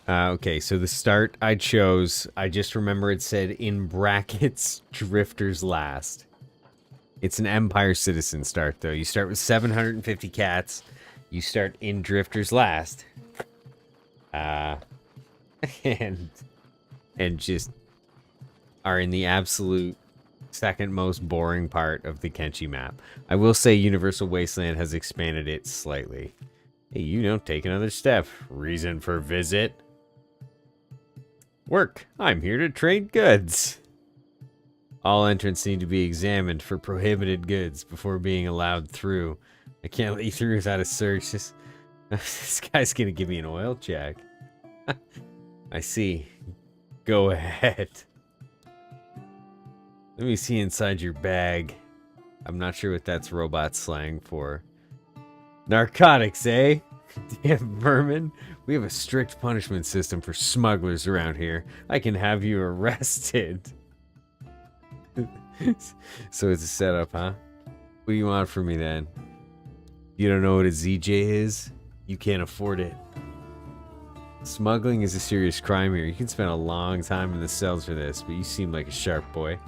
Okay, so the start I chose, I just remember it said in brackets, Drifters Last. It's an Empire Citizen start, though. You start with 750 cats. You start in Drifters Last. And just are in the absolute second most boring part of the Kenshi map. I will say Universal Wasteland has expanded it slightly. Hey, you don't take another step. Reason for visit. Work. I'm here to trade goods. All entrants need to be examined for prohibited goods before being allowed through. I can't let you through without a search. This guy's gonna give me an oil check. I see. Go ahead. Let me see inside your bag. I'm not sure what that's robot slang for. Narcotics, eh? Damn vermin. We have a strict punishment system for smugglers around here. I can have you arrested. So it's a setup, huh? What do you want from me then? You don't know what a ZJ is? You can't afford it. Smuggling is a serious crime here. You can spend a long time in the cells for this, but you seem like a sharp boy.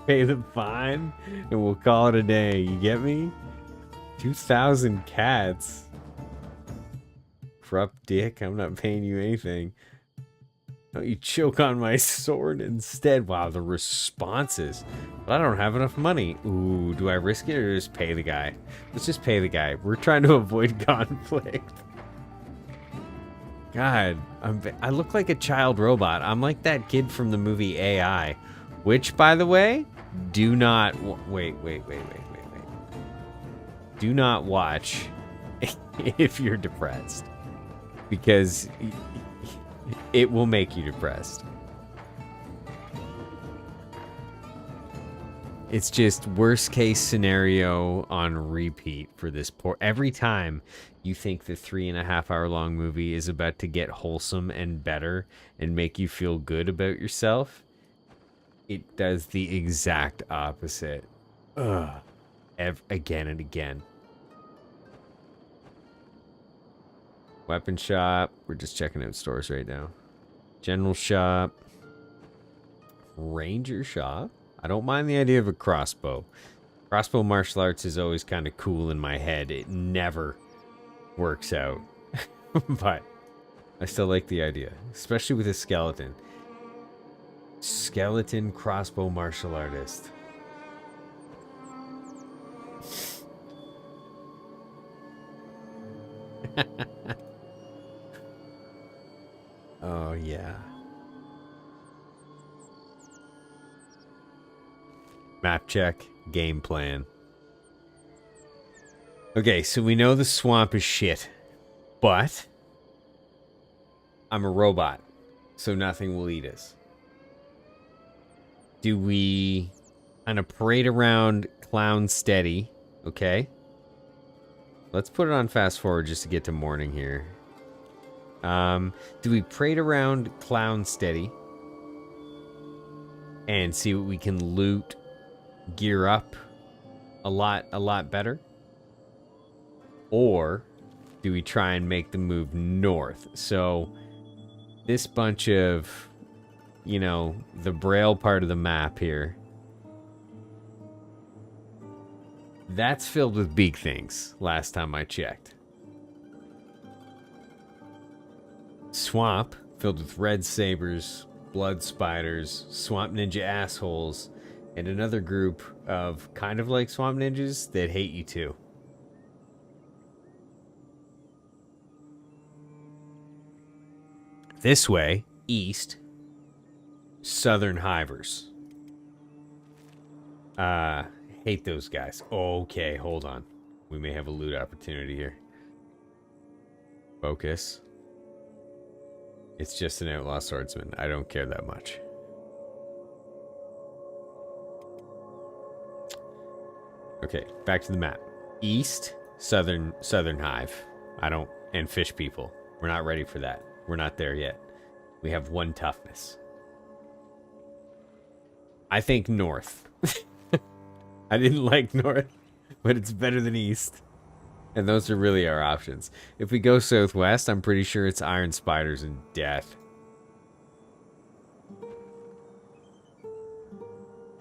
Pay the fine, and we'll call it a day. You get me? 2,000 cats. Corrupt dick, I'm not paying you anything. No, you choke on my sword instead. Wow, the responses. But I don't have enough money. Ooh, do I risk it or just pay the guy? Let's just pay the guy. We're trying to avoid conflict. God, I look like a child robot. I'm like that kid from the movie AI. Which, by the way, do not... Wait. Do not watch if you're depressed. Because it will make you depressed. It's just worst case scenario on repeat for this poor... Every time you think the 3.5 hour long movie is about to get wholesome and better and make you feel good about yourself, it does the exact opposite. Ugh. Again and again. Weapon shop. We're just checking out stores right now. General shop. Ranger shop. I don't mind the idea of a crossbow. Crossbow martial arts is always kind of cool in my head. It never works out. But I still like the idea. Especially with a skeleton. Skeleton crossbow martial artist. Oh, yeah. Map check. Game plan. Okay, so we know the swamp is shit. But I'm a robot. So nothing will eat us. Do we kind of parade around Clown Steady? Okay. Let's put it on fast forward just to get to morning here. Do we parade around Clown Steady and see what we can loot, gear up a lot better? Or do we try and make the move north? So this bunch of, you know, the Braille part of the map here, that's filled with big things last time I checked. Swamp filled with red sabers, blood spiders, swamp ninja assholes, and another group of kind of like swamp ninjas that hate you too. This way, east, southern hivers. Hate those guys. Okay, hold on. We may have a loot opportunity here. Focus. It's just an outlaw swordsman. I don't care that much. Okay, back to the map. East, southern hive. And fish people. We're not ready for that. We're not there yet. We have 1 toughness. I think north. I didn't like north, but it's better than east. And those are really our options. If we go southwest, I'm pretty sure it's iron spiders and death.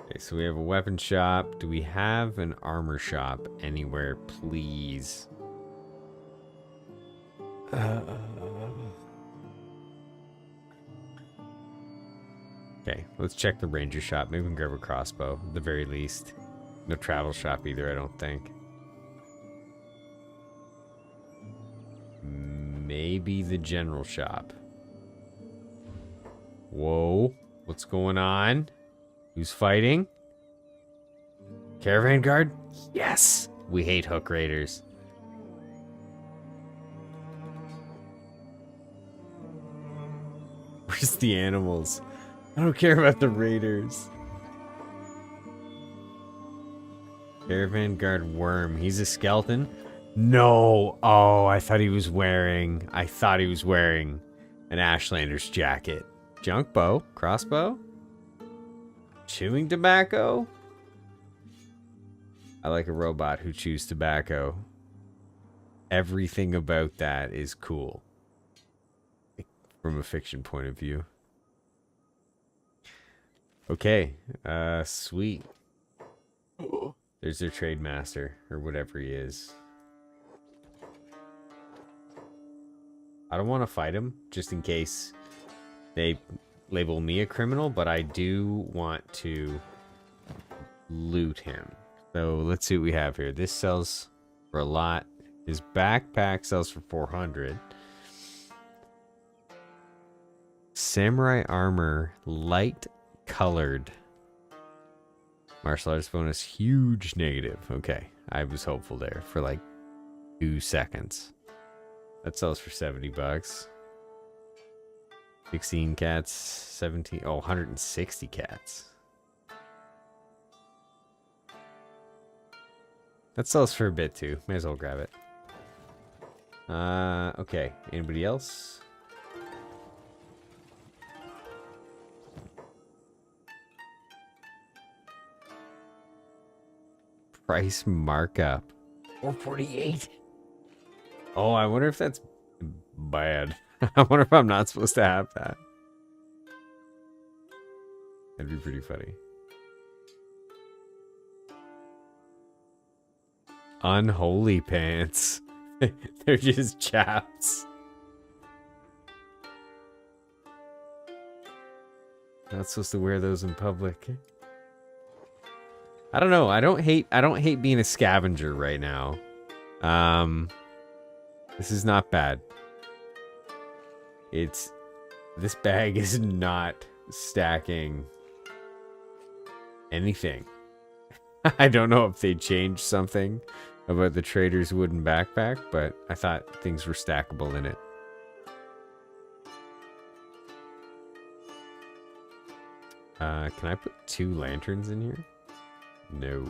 Okay, so we have a weapon shop. Do we have an armor shop anywhere, please? Okay, let's check the ranger shop. Maybe we can grab a crossbow, at the very least. No travel shop either, I don't think. Maybe the general shop. Whoa, what's going on? Who's fighting? Caravan guard? Yes! We hate hook raiders. Where's the animals? I don't care about the raiders. Caravan guard worm. He's a skeleton? No. Oh, I thought he was wearing an Ashlander's jacket. Junk bow? Crossbow? Chewing tobacco? I like a robot who chews tobacco. Everything about that is cool. From a fiction point of view. Okay. Sweet. There's their trade master, or whatever he is. I don't want to fight him, just in case they label me a criminal, but I do want to loot him. So let's see what we have here. This sells for a lot. His backpack sells for 400. Samurai armor, light colored. Martial arts bonus, huge negative. Okay, I was hopeful there for like 2 seconds. That sells for 70 bucks. 16 cats, 17, oh, 160 cats. That sells for a bit too. May as well grab it. Okay. Anybody else? Price markup. 448. Oh, I wonder if that's bad. I wonder if I'm not supposed to have that. That'd be pretty funny. Unholy pants. They're just chaps. Not supposed to wear those in public. I don't know. I don't hate being a scavenger right now. This is not bad. This bag is not stacking anything. I don't know if they changed something about the trader's wooden backpack, but I thought things were stackable in it. Can I put 2 lanterns in here? No.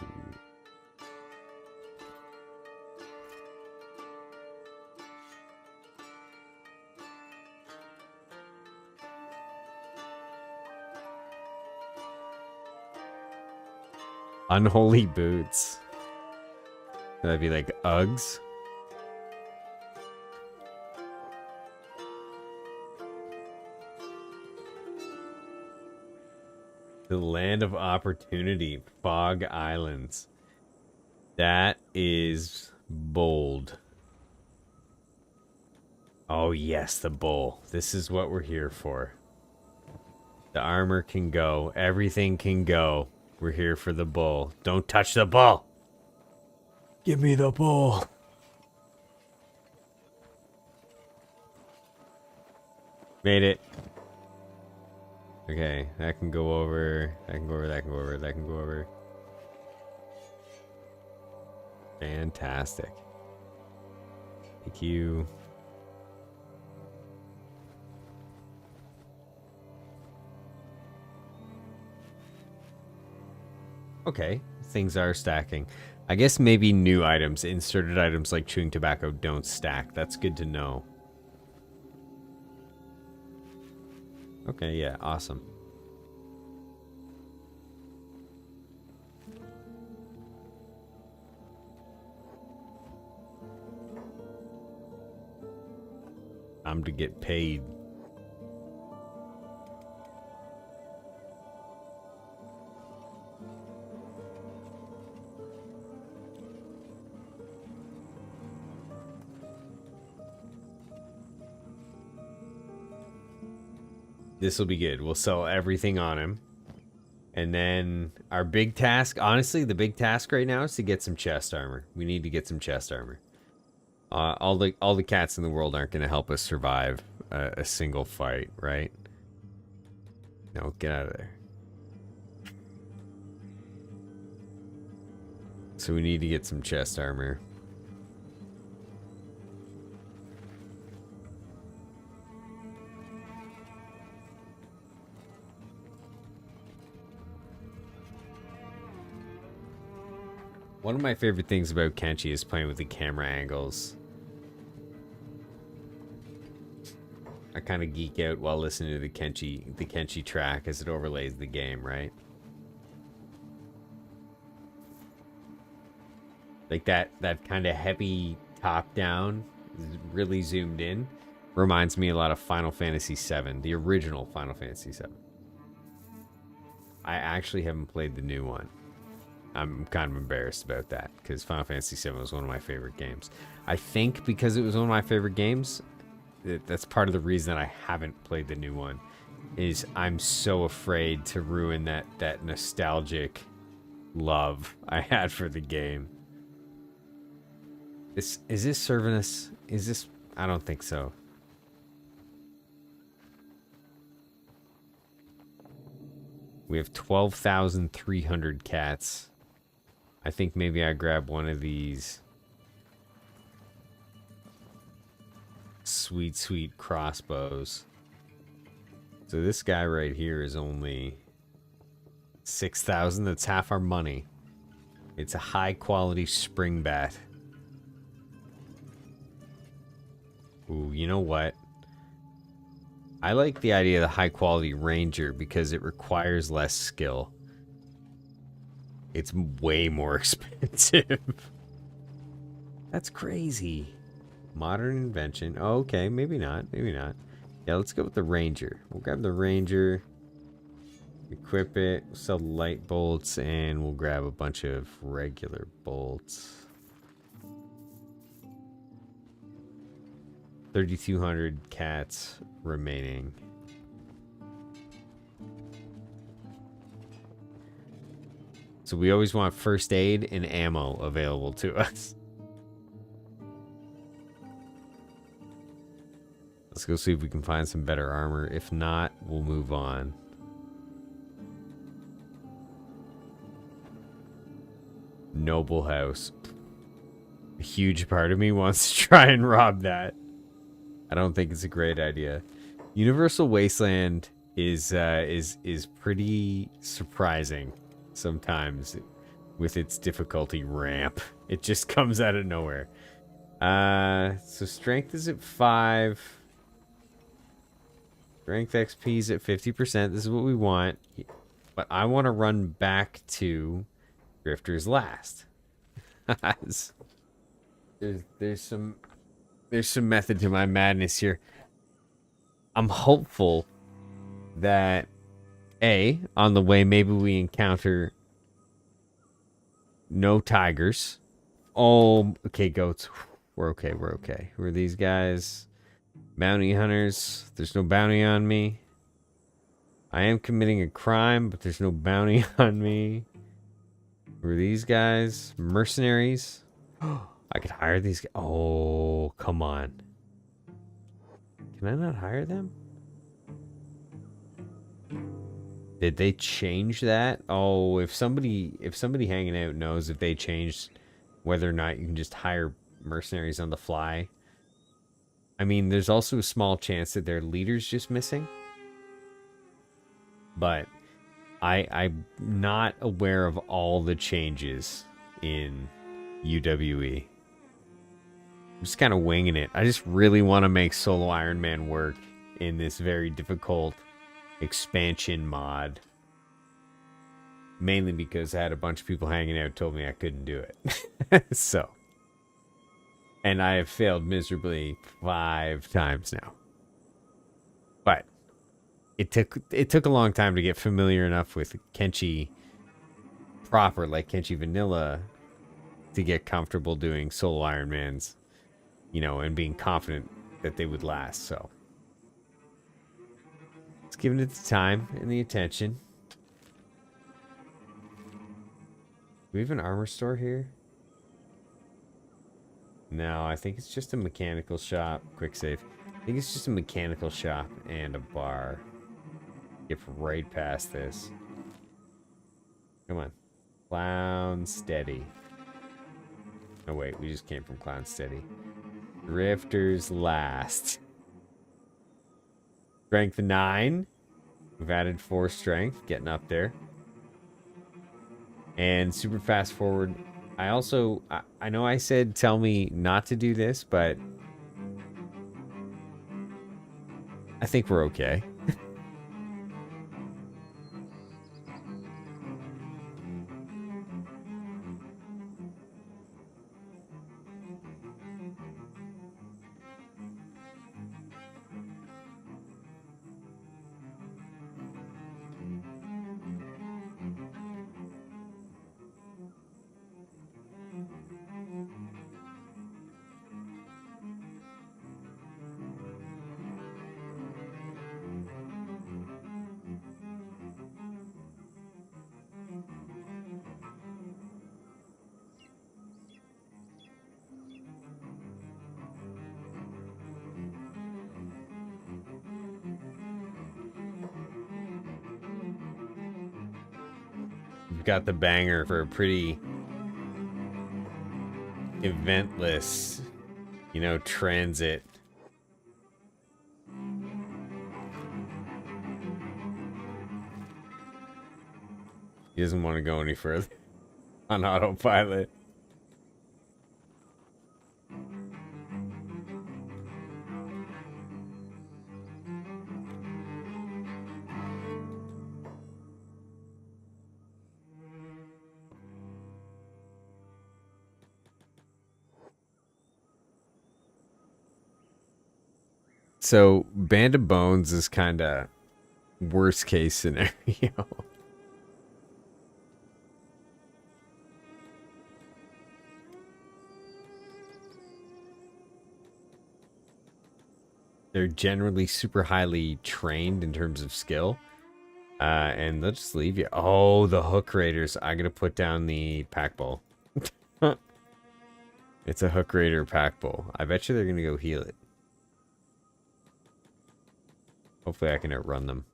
Unholy boots. That'd be like Uggs. The land of opportunity. Fog Islands. That is bold. Oh yes, the bull. This is what we're here for. The armor can go. Everything can go. We're here for the bull. Don't touch the bull. Give me the bull. Made it. Okay, that can go over. That can go over, that can go over, that can go over. Fantastic. Thank you. Okay, things are stacking. I guess maybe new items, inserted items like chewing tobacco don't stack. That's good to know. Okay, yeah, awesome. I'm to get paid. This will be good. We'll sell everything on him. And then our big task, honestly, the big task right now is to get some chest armor. We need to get some chest armor. All the cats in the world aren't going to help us survive a single fight, right? No, get out of there. So we need to get some chest armor. One of my favorite things about Kenshi is playing with the camera angles. I kind of geek out while listening to the Kenshi track as it overlays the game, right? Like that kind of heavy top down, really zoomed in, reminds me a lot of Final Fantasy VII, the original Final Fantasy VII. I actually haven't played the new one. I'm kind of embarrassed about that because Final Fantasy VII was one of my favorite games. I think because it was one of my favorite games, that's part of the reason that I haven't played the new one, is I'm so afraid to ruin that nostalgic love I had for the game. Is this serving us? Is this? I don't think so. We have 12,300 cats. I think maybe I grab one of these sweet, sweet crossbows. So this guy right here is only 6,000. That's half our money. It's a high quality spring bat. Ooh, you know what? I like the idea of the high quality ranger because it requires less skill. It's way more expensive. That's crazy. Modern invention. Oh, okay, maybe not. Maybe not. Yeah, let's go with the ranger. We'll grab the ranger. Equip it. Sell light bolts. And we'll grab a bunch of regular bolts. 3,200 cats remaining. So we always want first aid and ammo available to us. Let's go see if we can find some better armor. If not, we'll move on. Noble house. A huge part of me wants to try and rob that. I don't think it's a great idea. Universal Wasteland is pretty surprising sometimes with its difficulty ramp. It just comes out of nowhere. So strength is at 5. Strength XP is at 50%. This is what we want. But I want to run back to Drifter's Last. There's some method to my madness here. I'm hopeful that on the way maybe we encounter no tigers. Oh, okay, goats. We're okay. Who are these guys? Bounty hunters. There's no bounty on me. I am committing a crime, but there's no bounty on me. Who are these guys? Mercenaries. I could hire these guys. Oh, come on. Can I not hire them? Did they change that? Oh, if somebody hanging out knows if they changed whether or not you can just hire mercenaries on the fly. I mean, there's also a small chance that their leader's just missing. But I'm not aware of all the changes in UWE. I'm just kind of winging it. I just really want to make Solo Ironman work in this very difficult expansion mod. Mainly because I had a bunch of people hanging out told me I couldn't do it. So. And I have failed miserably 5 times now. But it took a long time to get familiar enough with Kenshi proper, like Kenshi Vanilla, to get comfortable doing Solo Ironmans, you know, and being confident that they would last. So let's give it the time and the attention. Do we have an armor store here? No, I think it's just a mechanical shop. Quick save. I think it's just a mechanical shop and a bar. Get right past this. Come on. Clown steady. Oh wait, we just came from Clown City. Drifters last. Strength 9. We've added 4 strength, getting up there. And super fast forward. I also, I know I said tell me not to do this, but I think we're okay. We've got the banger for a pretty eventless, you know, transit. He doesn't want to go any further on autopilot. So, Band of Bones is kind of worst case scenario. They're generally super highly trained in terms of skill. And they'll just leave you. Oh, the hook raiders. I'm going to put down the pack bowl. It's a hook raider pack bowl. I bet you they're going to go heal it. Hopefully I can outrun them.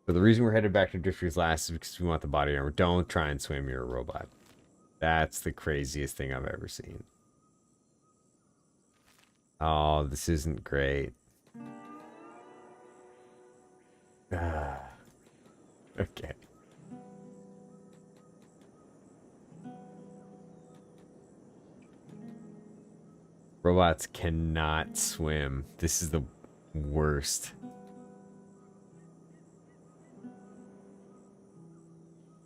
So the reason we're headed back to Drifter's Last is because we want the body armor. Don't try and swim, you're a robot. That's the craziest thing I've ever seen. Oh, this isn't great. Okay. Robots cannot swim. This is the worst.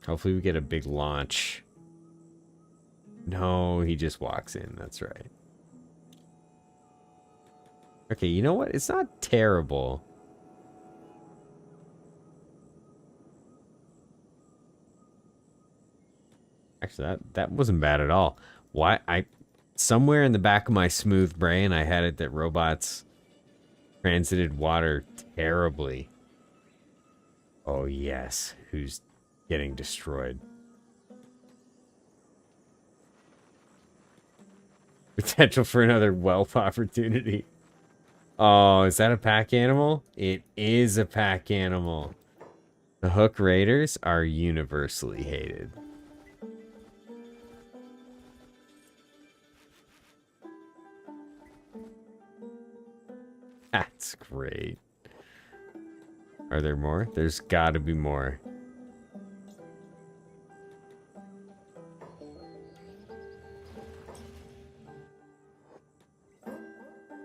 Hopefully we get a big launch. No, he just walks in. That's right. Okay, you know what? It's not terrible. Actually, that wasn't bad at all. Why somewhere in the back of my smooth brain, I had it that robots transited water terribly. Oh yes, who's getting destroyed? Potential for another whelp opportunity. Oh, is that a pack animal? It is a pack animal. The hook raiders are universally hated. That's great. Are there more? There's got to be more.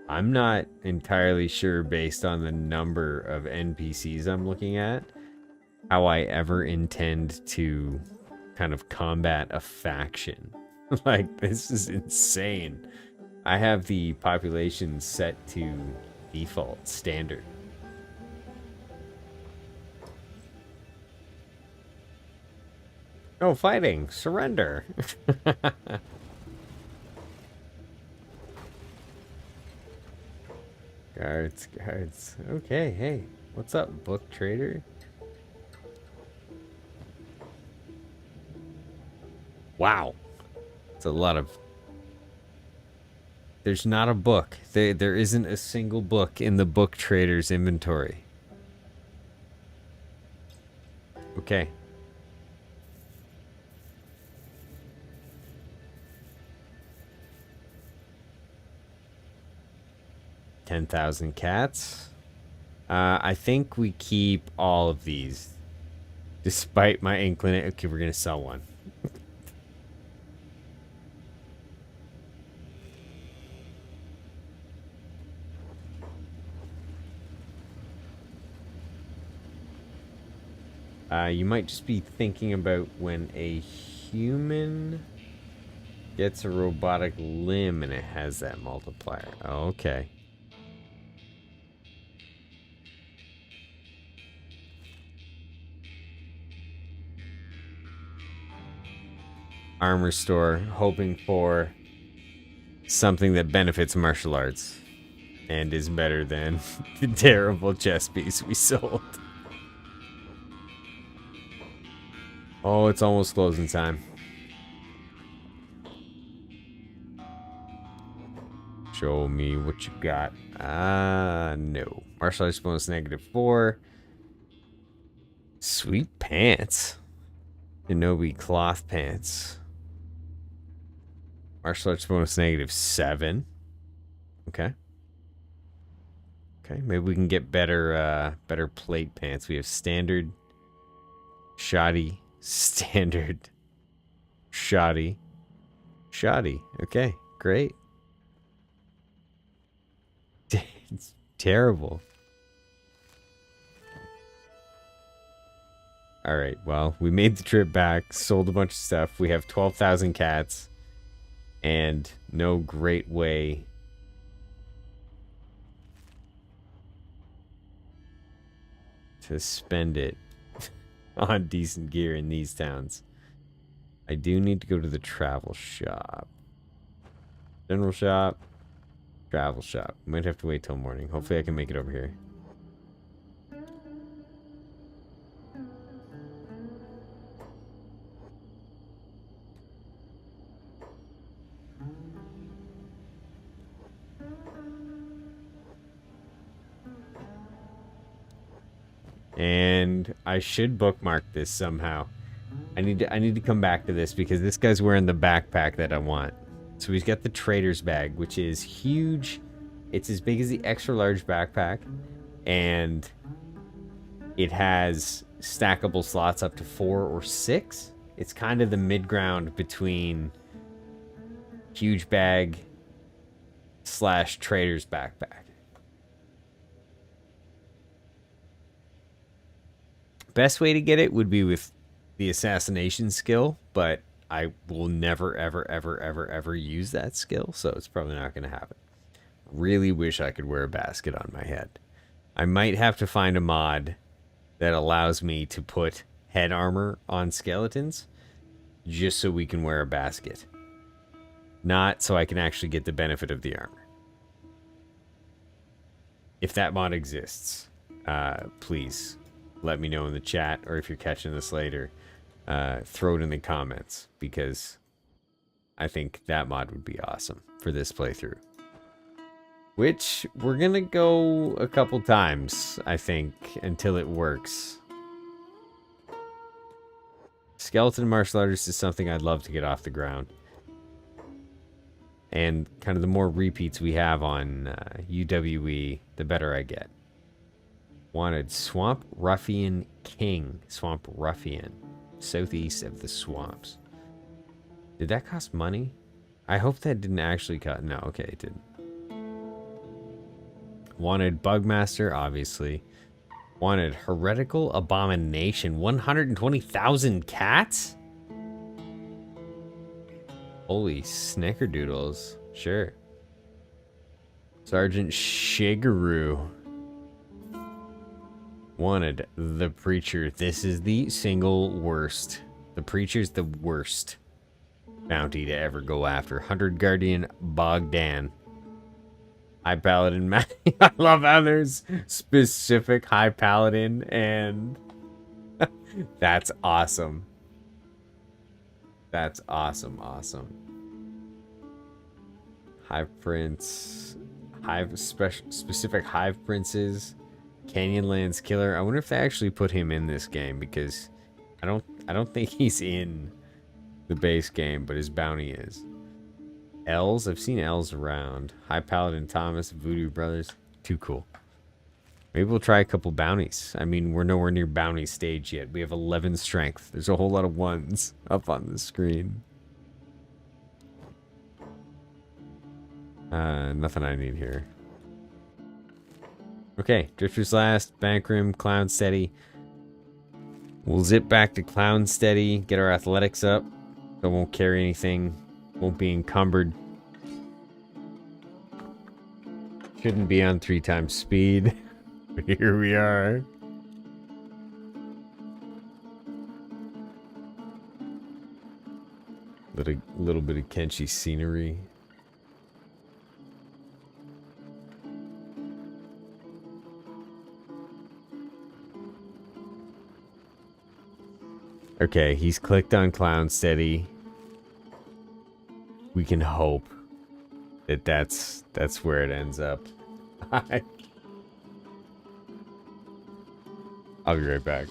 I'm not entirely sure, based on the number of NPCs I'm looking at, how I ever intend to kind of combat a faction. Like, this is insane. I have the population set to default standard. No fighting. Surrender. Guards, guards. Okay, hey. What's up, book trader? Wow. It's a lot of... There's not a book. There isn't a single book in the book trader's inventory. Okay. 10,000 cats. I think we keep all of these. Despite my inclination. Okay, we're going to sell one. You might just be thinking about when a human gets a robotic limb and it has that multiplier. Okay. Armor store, hoping for something that benefits martial arts and is better than the terrible chess piece we sold. Oh, it's almost closing time. Show me what you got. No. Martial arts bonus -4. Sweet pants. Shinobi cloth pants. Martial arts bonus -7. Okay. Okay, maybe we can get better better plate pants. We have standard, shoddy, standard, shoddy, shoddy. Okay, great. It's terrible. Alright, well, we made the trip back, sold a bunch of stuff. We have 12,000 cats, and no great way to spend it on decent gear in these towns. I do need to go to the travel shop. General shop. Travel shop. Might have to wait till morning. Hopefully I can make it over here. And I should bookmark this somehow. I need to come back to this because this guy's wearing the backpack that I want. So he's got the trader's bag, which is huge. It's as big as the extra large backpack, and it has stackable slots up to 4 or 6. It's kind of the mid-ground between huge bag / trader's backpack. Best way to get it would be with the assassination skill, but I will never, ever, ever, ever, ever use that skill, so it's probably not going to happen. Really wish I could wear a basket on my head. I might have to find a mod that allows me to put head armor on skeletons just so we can wear a basket. Not so I can actually get the benefit of the armor. If that mod exists, please let me know in the chat, or if you're catching this later, throw it in the comments, because I think that mod would be awesome for this playthrough. Which we're gonna go a couple times, I think, until it works. Skeleton martial artist is something I'd love to get off the ground. And kind of the more repeats we have on UWE, the better I get. Wanted Swamp Ruffian King. Swamp Ruffian. Southeast of the swamps. Did that cost money? I hope that didn't actually cost. No, okay, it didn't. Wanted Bugmaster, obviously. Wanted Heretical Abomination. 120,000 cats? Holy snickerdoodles. Sure. Sergeant Shigeru. Wanted the Preacher. This is the single worst. The Preacher's the worst bounty to ever go after. 100 Guardian Bogdan. High Paladin. I love how there's specific High Paladin, and that's awesome. That's awesome, awesome. Hive Prince. Specific Hive Princes. Canyonlands Killer. I wonder if they actually put him in this game, because I don't think he's in the base game, but his bounty is. L's? I've seen L's around. High Paladin Thomas, Voodoo Brothers. Too cool. Maybe we'll try a couple bounties. I mean, we're nowhere near bounty stage yet. We have 11 strength. There's a whole lot of ones up on the screen. Nothing I need here. Okay, Drifter's Last, Bankroom, Clown Steady. We'll zip back to Clown Steady, get our athletics up. So it won't carry anything, won't be encumbered. Shouldn't be on 3 times speed. But here we are. Little bit of Kenshi scenery. Okay, he's clicked on Clown Steady. We can hope that that's where it ends up. I'll be right back.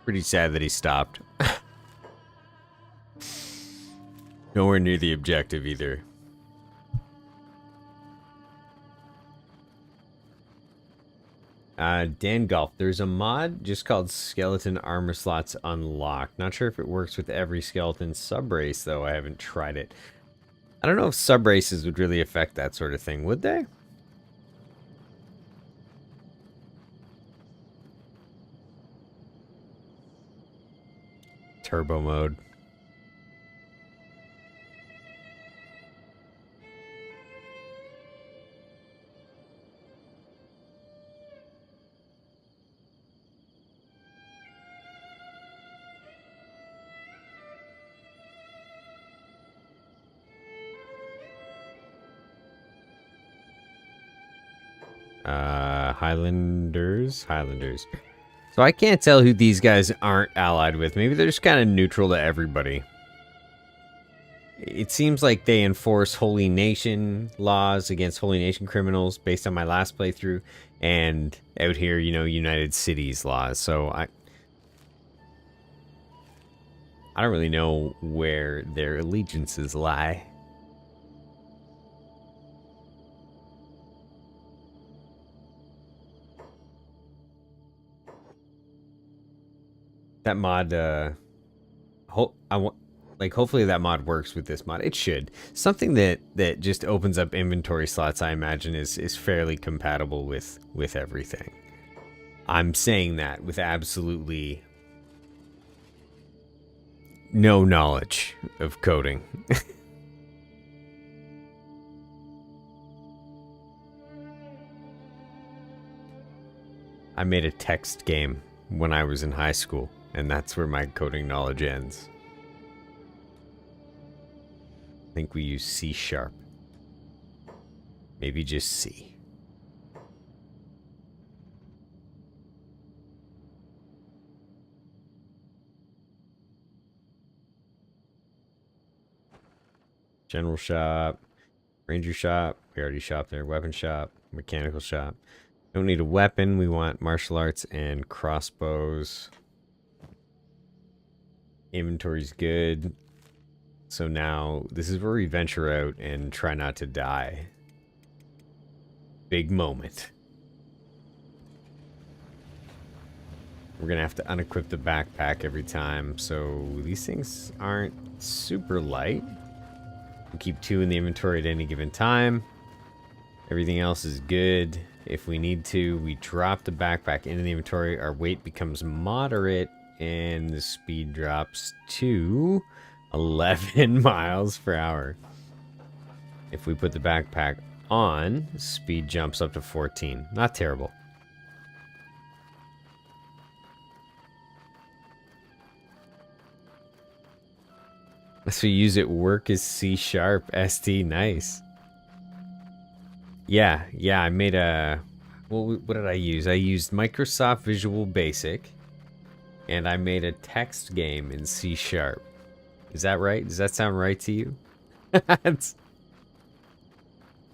Pretty sad that he stopped. Nowhere near the objective either. Dan Golf, there's a mod just called Skeleton Armor Slots Unlocked. Not sure if it works with every skeleton subrace, though. I haven't tried it. I don't know if subraces would really affect that sort of thing, would they? Turbo mode. Highlanders. So I can't tell who these guys aren't allied with. Maybe they're just kind of neutral to everybody. It seems like they enforce Holy Nation laws against Holy Nation criminals based on my last playthrough. And out here, you know, United Cities laws. So I don't really know where their allegiances lie. That mod, Like, hopefully that mod works with this mod. It should. Something that just opens up inventory slots, I imagine, is fairly compatible with everything. I'm saying that with absolutely no knowledge of coding. I made a text game when I was in high school, and that's where my coding knowledge ends. I think we use C#. Maybe just C. General shop, ranger shop, we already shopped there, weapon shop, mechanical shop. Don't need a weapon, we want martial arts and crossbows. Inventory's good. So now, this is where we venture out and try not to die. Big moment. We're gonna have to unequip the backpack every time, so these things aren't super light. We keep 2 in the inventory at any given time. Everything else is good. If we need to, we drop the backpack into the inventory. Our weight becomes moderate, and the speed drops to 11 miles per hour. If we put the backpack on, speed jumps up to 14. Not terrible. So use it, work is C#, ST, nice. Yeah, I made a... Well, what did I use? I used Microsoft Visual Basic, and I made a text game in C#. Is that right? Does that sound right to you?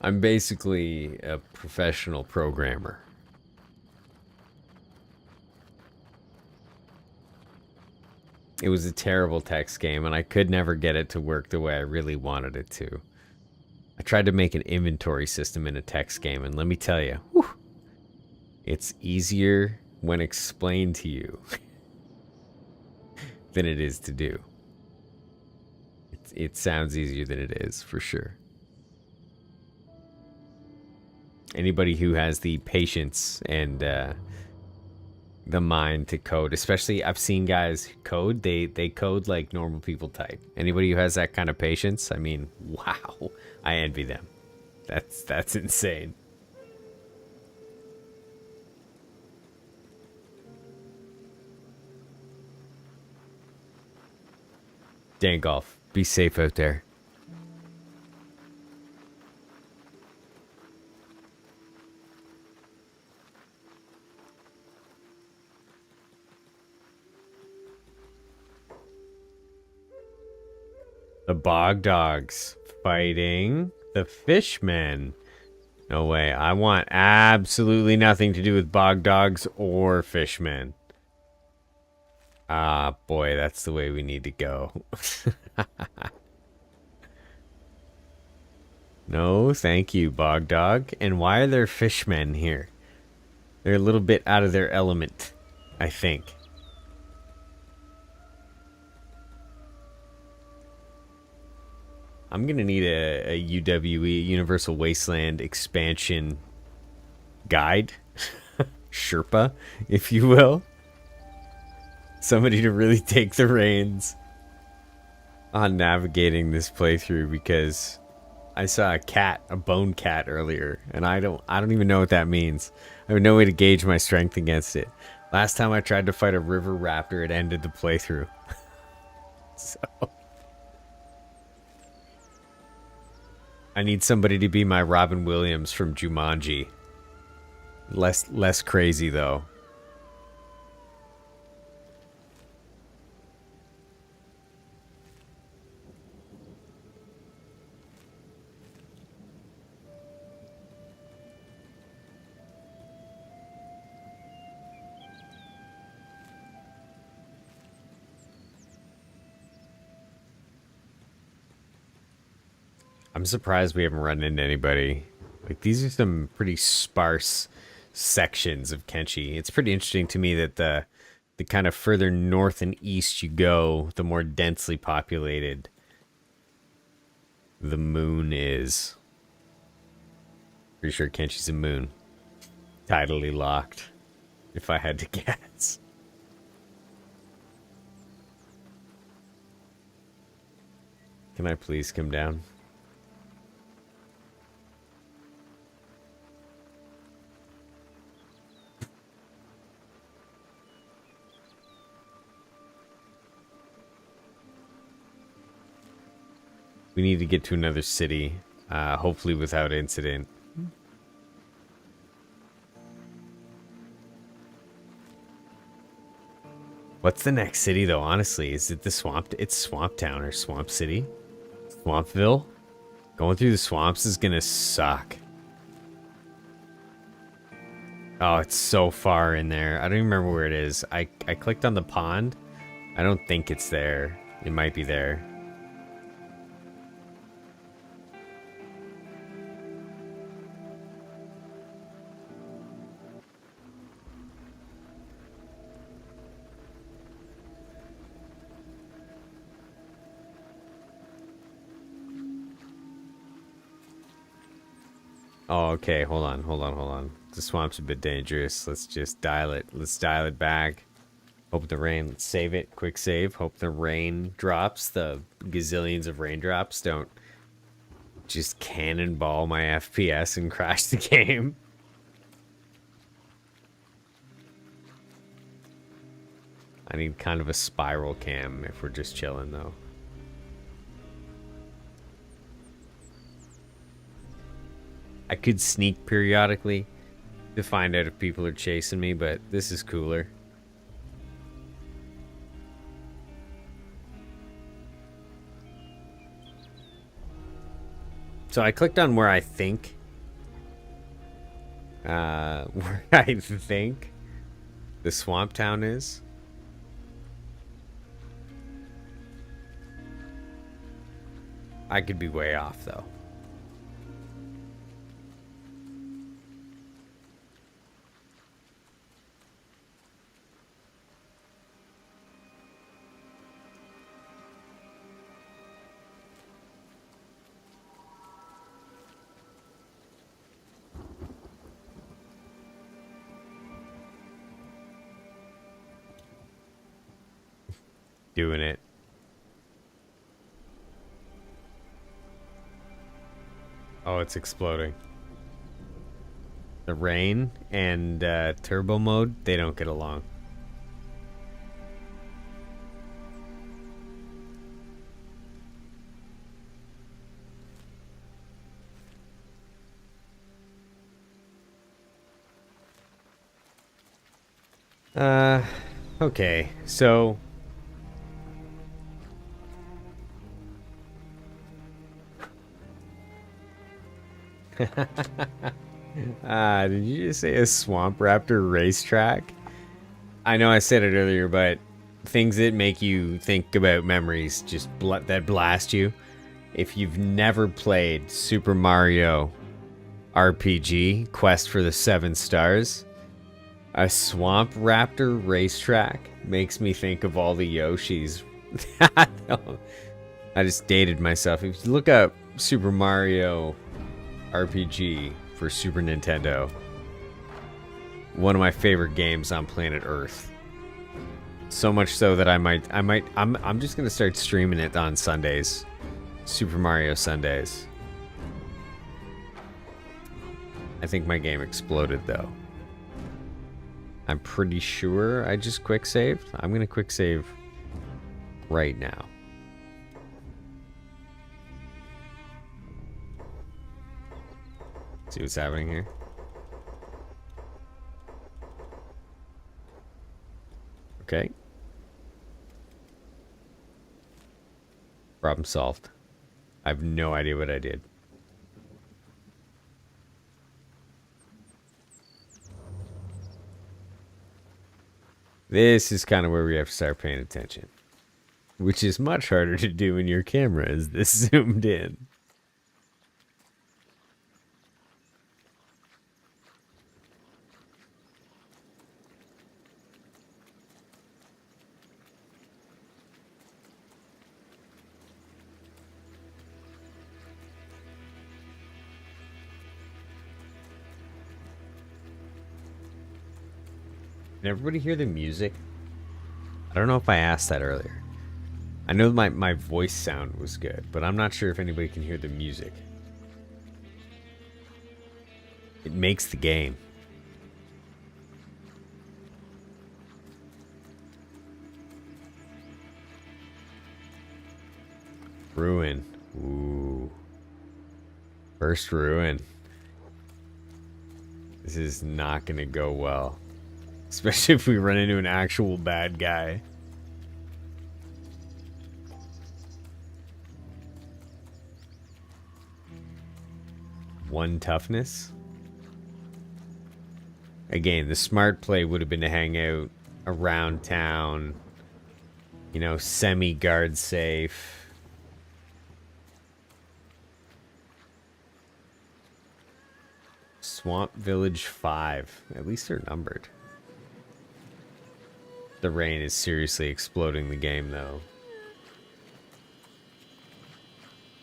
I'm basically a professional programmer. It was a terrible text game, and I could never get it to work the way I really wanted it to. I tried to make an inventory system in a text game, and let me tell you, whew, it's easier when explained to you than it is to do. It sounds easier than it is, for sure. Anybody who has the patience and the mind to code, especially I've seen guys code, they code like normal people type. Anybody who has that kind of patience, I mean, wow, I envy them. That's insane. Dan Golf, be safe out there. The bog dogs fighting the fishmen. No way. I want absolutely nothing to do with bog dogs or fishmen. Ah, boy, that's the way we need to go. No, thank you, bog dog. And why are there fishmen here? They're a little bit out of their element, I think. I'm gonna need a UWE, Universal Wasteland Expansion guide. Sherpa, if you will. Somebody to really take the reins on navigating this playthrough, because I saw a cat, a bone cat earlier, and I don't even know what that means. I have no way to gauge my strength against it. Last time I tried to fight a river raptor, it ended the playthrough. So I need somebody to be my Robin Williams from Jumanji. Less crazy though. I'm surprised we haven't run into anybody. Like, these are some pretty sparse sections of Kenshi. It's pretty interesting to me that the kind of further north and east you go, the more densely populated the moon is. Pretty sure Kenshi's a moon. Tidally locked, if I had to guess. Can I please come down? We need to get to another city, hopefully without incident. What's the next city, though, honestly? Is it the swamp? It's Swamp Town or Swamp City? Swampville? Going through the swamps is gonna suck. Oh, it's so far in there. I don't even remember where it is. I clicked on the pond. I don't think it's there. It might be there. Oh, okay. Hold on. The swamp's a bit dangerous. Let's just dial it. Let's dial it back. Hope the rain. Let's save it. Quick save. Hope the rain drops. The gazillions of raindrops don't just cannonball my FPS and crash the game. I need kind of a spiral cam if we're just chilling, though. I could sneak periodically to find out if people are chasing me, but this is cooler. So I clicked on where I think the swamp town is. I could be way off, though. Doing it. Oh, it's exploding. The rain and turbo mode, they don't get along. Okay, so did you just say a Swamp Raptor racetrack? I know I said it earlier, but things that make you think about memories just that blast you. If you've never played Super Mario RPG Quest for the 7 Stars, a Swamp Raptor racetrack makes me think of all the Yoshis. I just dated myself. If you look up Super Mario RPG for Super Nintendo, one of my favorite games on planet Earth. So much so that I'm just gonna start streaming it on Sundays. Super Mario Sundays. I think my game exploded though. I'm pretty sure I just quick saved. I'm gonna quick save right now. See what's happening here. Okay. Problem solved. I have no idea what I did. This is kind of where we have to start paying attention. Which is much harder to do when your camera is this zoomed in. Can everybody hear the music? I don't know if I asked that earlier. I know my voice sound was good, but I'm not sure if anybody can hear the music. It makes the game. Ruin. Ooh. First ruin. This is not going to go well. Especially if we run into an actual bad guy. One toughness. Again, the smart play would have been to hang out around town. You know, semi-guard safe. Swamp Village 5. At least they're numbered. The rain is seriously exploding the game, though.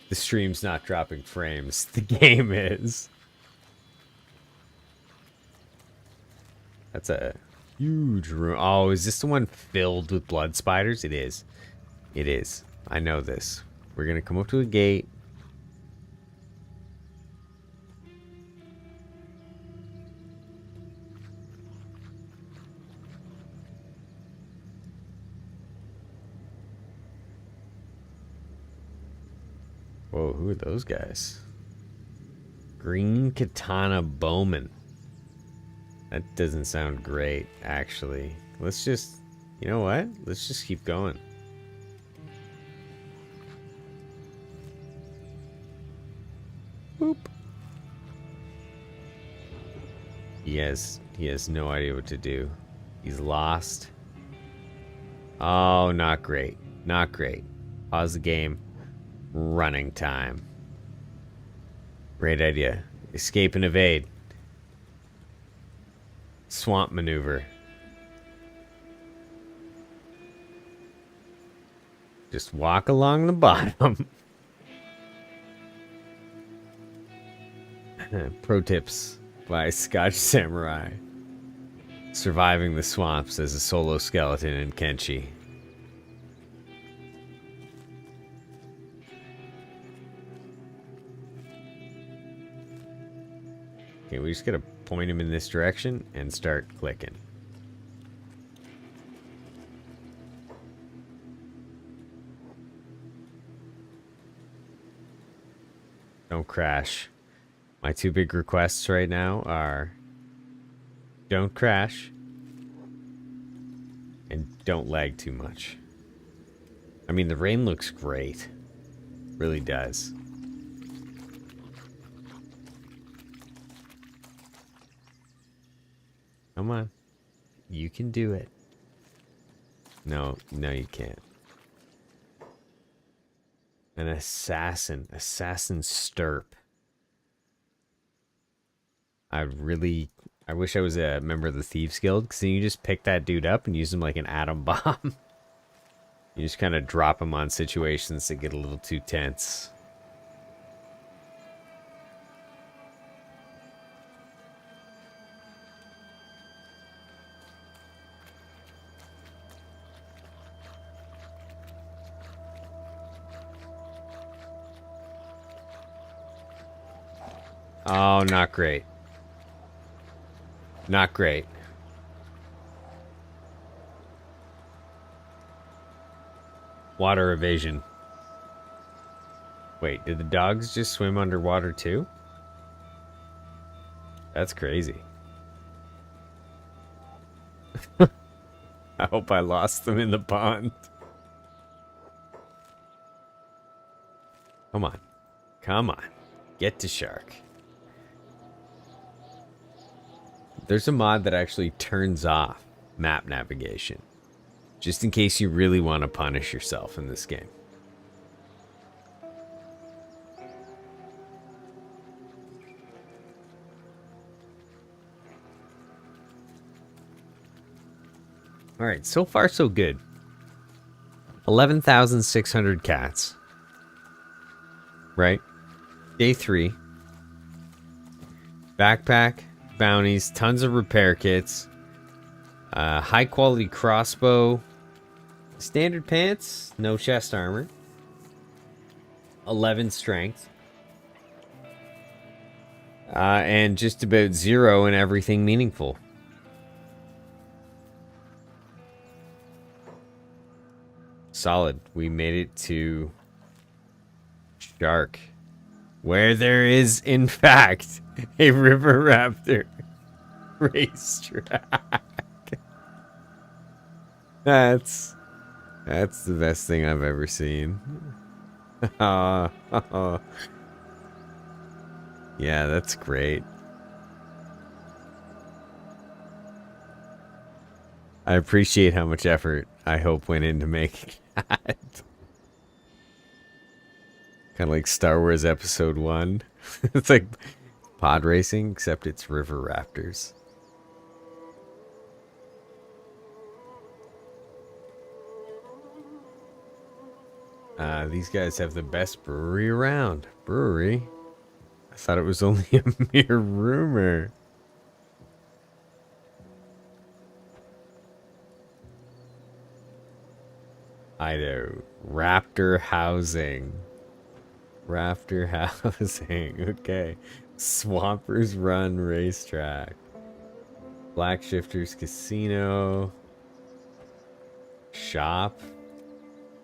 The stream's not dropping frames. The game is. That's a huge room. Oh, is this the one filled with blood spiders? It is. It is. I know this. We're going to come up to a gate. Whoa, who are those guys? Green Katana Bowman. That doesn't sound great, actually. Let's just... You know what? Let's just keep going. Boop. He has no idea what to do. He's lost. Oh, not great. Not great. Pause the game. Running time. Great idea. Escape and evade. Swamp maneuver. Just walk along the bottom. Pro tips by Scotch Samurai. Surviving the swamps as a solo skeleton in Kenshi. Okay, we just gotta point him in this direction and start clicking. Don't crash. My two big requests right now are don't crash and don't lag too much. I mean, the rain looks great. Really does. Come on. You can do it. No, you can't. An assassin. Assassin Stirp. I wish I was a member of the Thieves Guild, because then you just pick that dude up and use him like an atom bomb. You just kind of drop him on situations that get a little too tense. Oh, not great. Not great. Water evasion. Wait, did the dogs just swim underwater too? That's crazy. I hope I lost them in the pond. Come on. Come on. Get to shark. There's a mod that actually turns off map navigation. Just in case you really want to punish yourself in this game. Alright, so far so good. 11,600 cats. Right? Day 3. Backpack. Bounties, tons of repair kits, High quality crossbow. Standard pants. No chest armor. 11 strength. And just about 0 in everything meaningful. Solid. We made it to Shark, where there is, in fact, a river raptor racetrack. That's the best thing I've ever seen. Yeah, that's great. I appreciate how much effort I hope went into making that. Kind of like Star Wars Episode 1. It's like pod racing, except it's river raptors. These guys have the best brewery around. Brewery? I thought it was only a mere rumor. I know. Raptor housing. Raptor housing. Okay. Swampers Run Racetrack. Black Shifters Casino. Shop.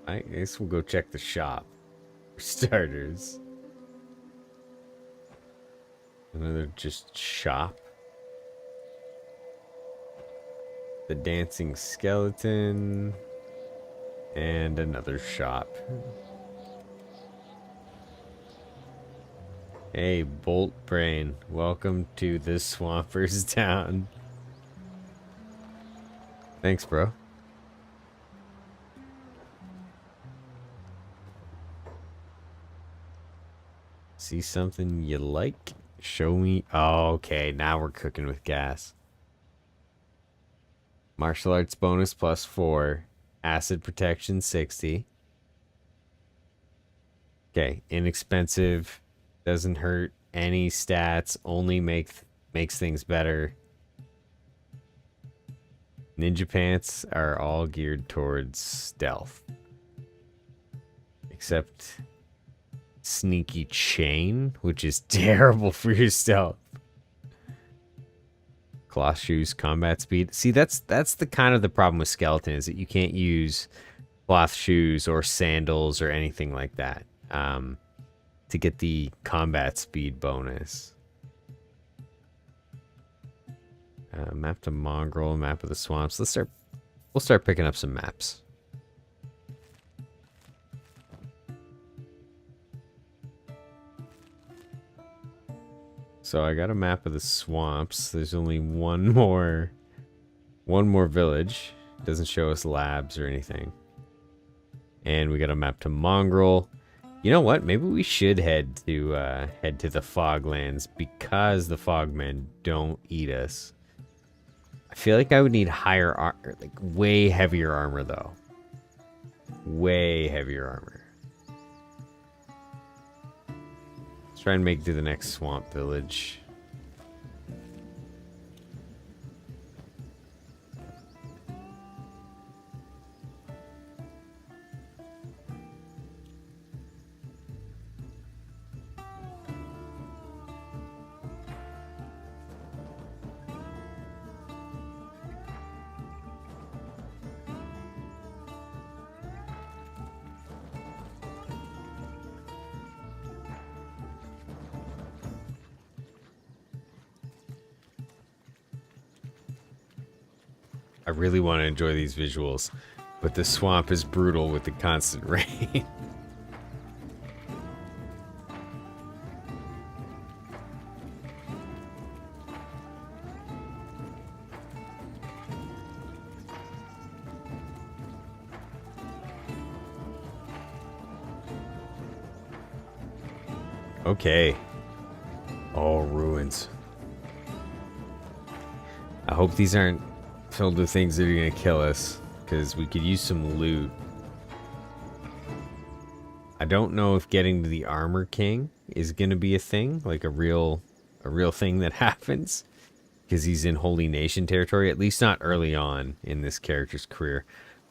I guess we'll go check the shop. For starters. Another just shop. The Dancing Skeleton. And another shop. Hey, Bolt Brain. Welcome to the Swampers Town. Thanks, bro. See something you like? Show me. Oh, okay, now we're cooking with gas. Martial arts bonus +4. Acid protection 60. Okay, inexpensive. Doesn't hurt any stats. Only makes things better. Ninja pants are all geared towards stealth. Except sneaky chain, which is terrible for your stealth. Cloth shoes, combat speed. See, that's the kind of the problem with skeleton, is that you can't use cloth shoes or sandals or anything like that to get the combat speed bonus. Map to Mongrel, map of the swamps. We'll start picking up some maps. So I got a map of the swamps. There's only one more village. Doesn't show us labs or anything. And we got a map to Mongrel. You know what? Maybe we should head to the Foglands, because the Fogmen don't eat us. I feel like I would need higher armor, like way heavier armor though. Way heavier armor. Try and make it to the next swamp village. I really want to enjoy these visuals, but the swamp is brutal with the constant rain. Okay. All ruins. I hope these aren't filled with things that are gonna kill us, because we could use some loot. I don't know if getting to the Armor King is gonna be a thing, like a real thing that happens. because he's in Holy Nation territory, at least not early on in this character's career.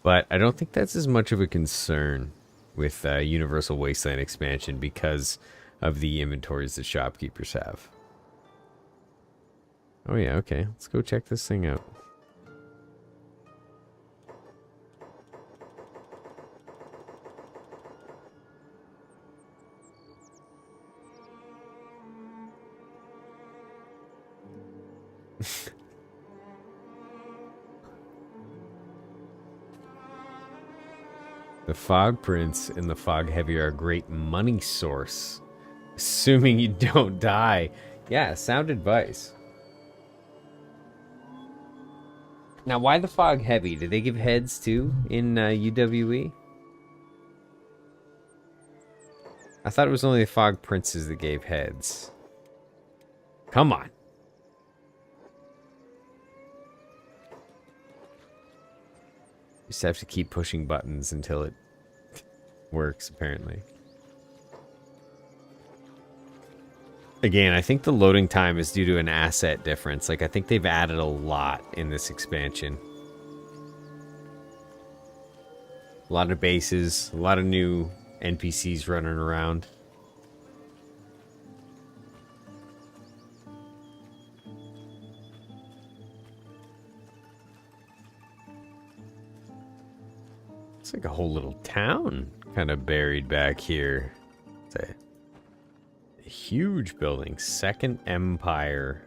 But I don't think that's as much of a concern with Universal Wasteland Expansion because of the inventories the shopkeepers have. Oh yeah, okay. Let's go check this thing out. The Fog Prince and the Fog Heavy are a great money source. Assuming you don't die. Yeah, sound advice. Now, why the Fog Heavy? Do they give heads too in UWE? I thought it was only the Fog Princes that gave heads. Come on. Just have to keep pushing buttons until it works, apparently. Again, I think the loading time is due to an asset difference. Like, I think they've added a lot in this expansion. A lot of bases, a lot of new NPCs running around. It's like a whole little town kind of buried back here. It's a huge building. Second Empire.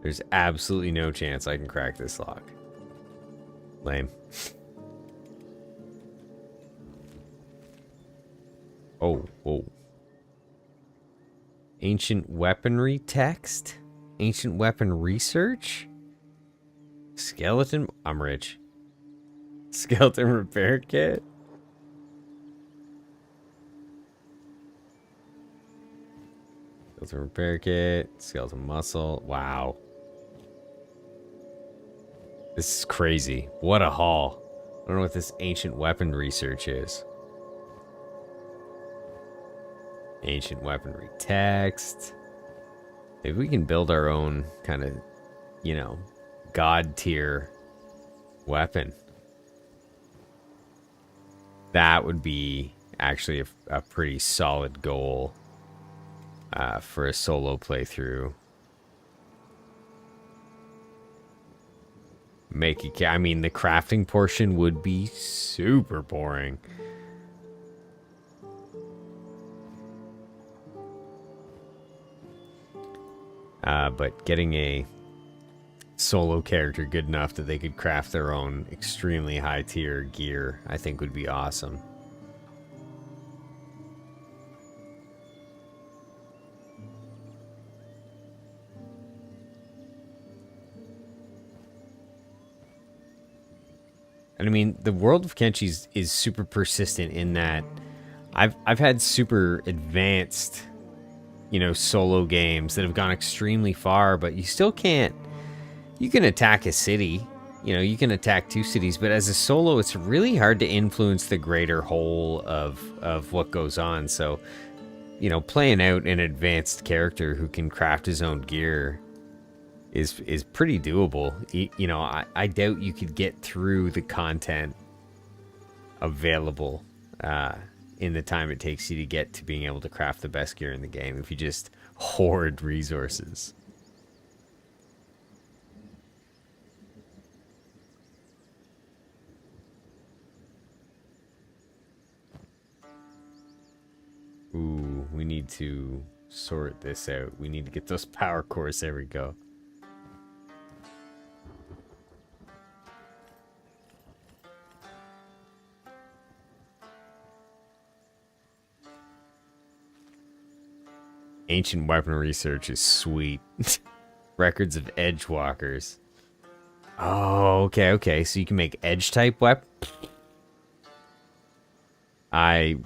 There's absolutely no chance I can crack this lock. Lame. Oh, whoa. Ancient weaponry text? Ancient weapon research? Skeleton? I'm rich. Skeleton repair kit? Skeleton repair kit. Skeleton muscle. Wow. This is crazy. What a haul. I don't know what this ancient weapon research is. Ancient weaponry text. Maybe we can build our own kind of, you know, god tier weapon. That would be actually a pretty solid goal for a solo playthrough. Make it. I mean, the crafting portion would be super boring. But getting a solo character good enough that they could craft their own extremely high tier gear, I think would be awesome. And I mean, the world of Kenshi is super persistent in that I've had super advanced, you know, solo games that have gone extremely far, but you still can't. You can attack a city, you know, you can attack two cities, but as a solo, it's really hard to influence the greater whole of what goes on. So, you know, playing out an advanced character who can craft his own gear is pretty doable. You know, I doubt you could get through the content available in the time it takes you to get to being able to craft the best gear in the game if you just hoard resources. Ooh, we need to sort this out. We need to get those power cores. There we go. Ancient weapon research is sweet. Records of edgewalkers. Oh, okay. So you can make edge type weapon.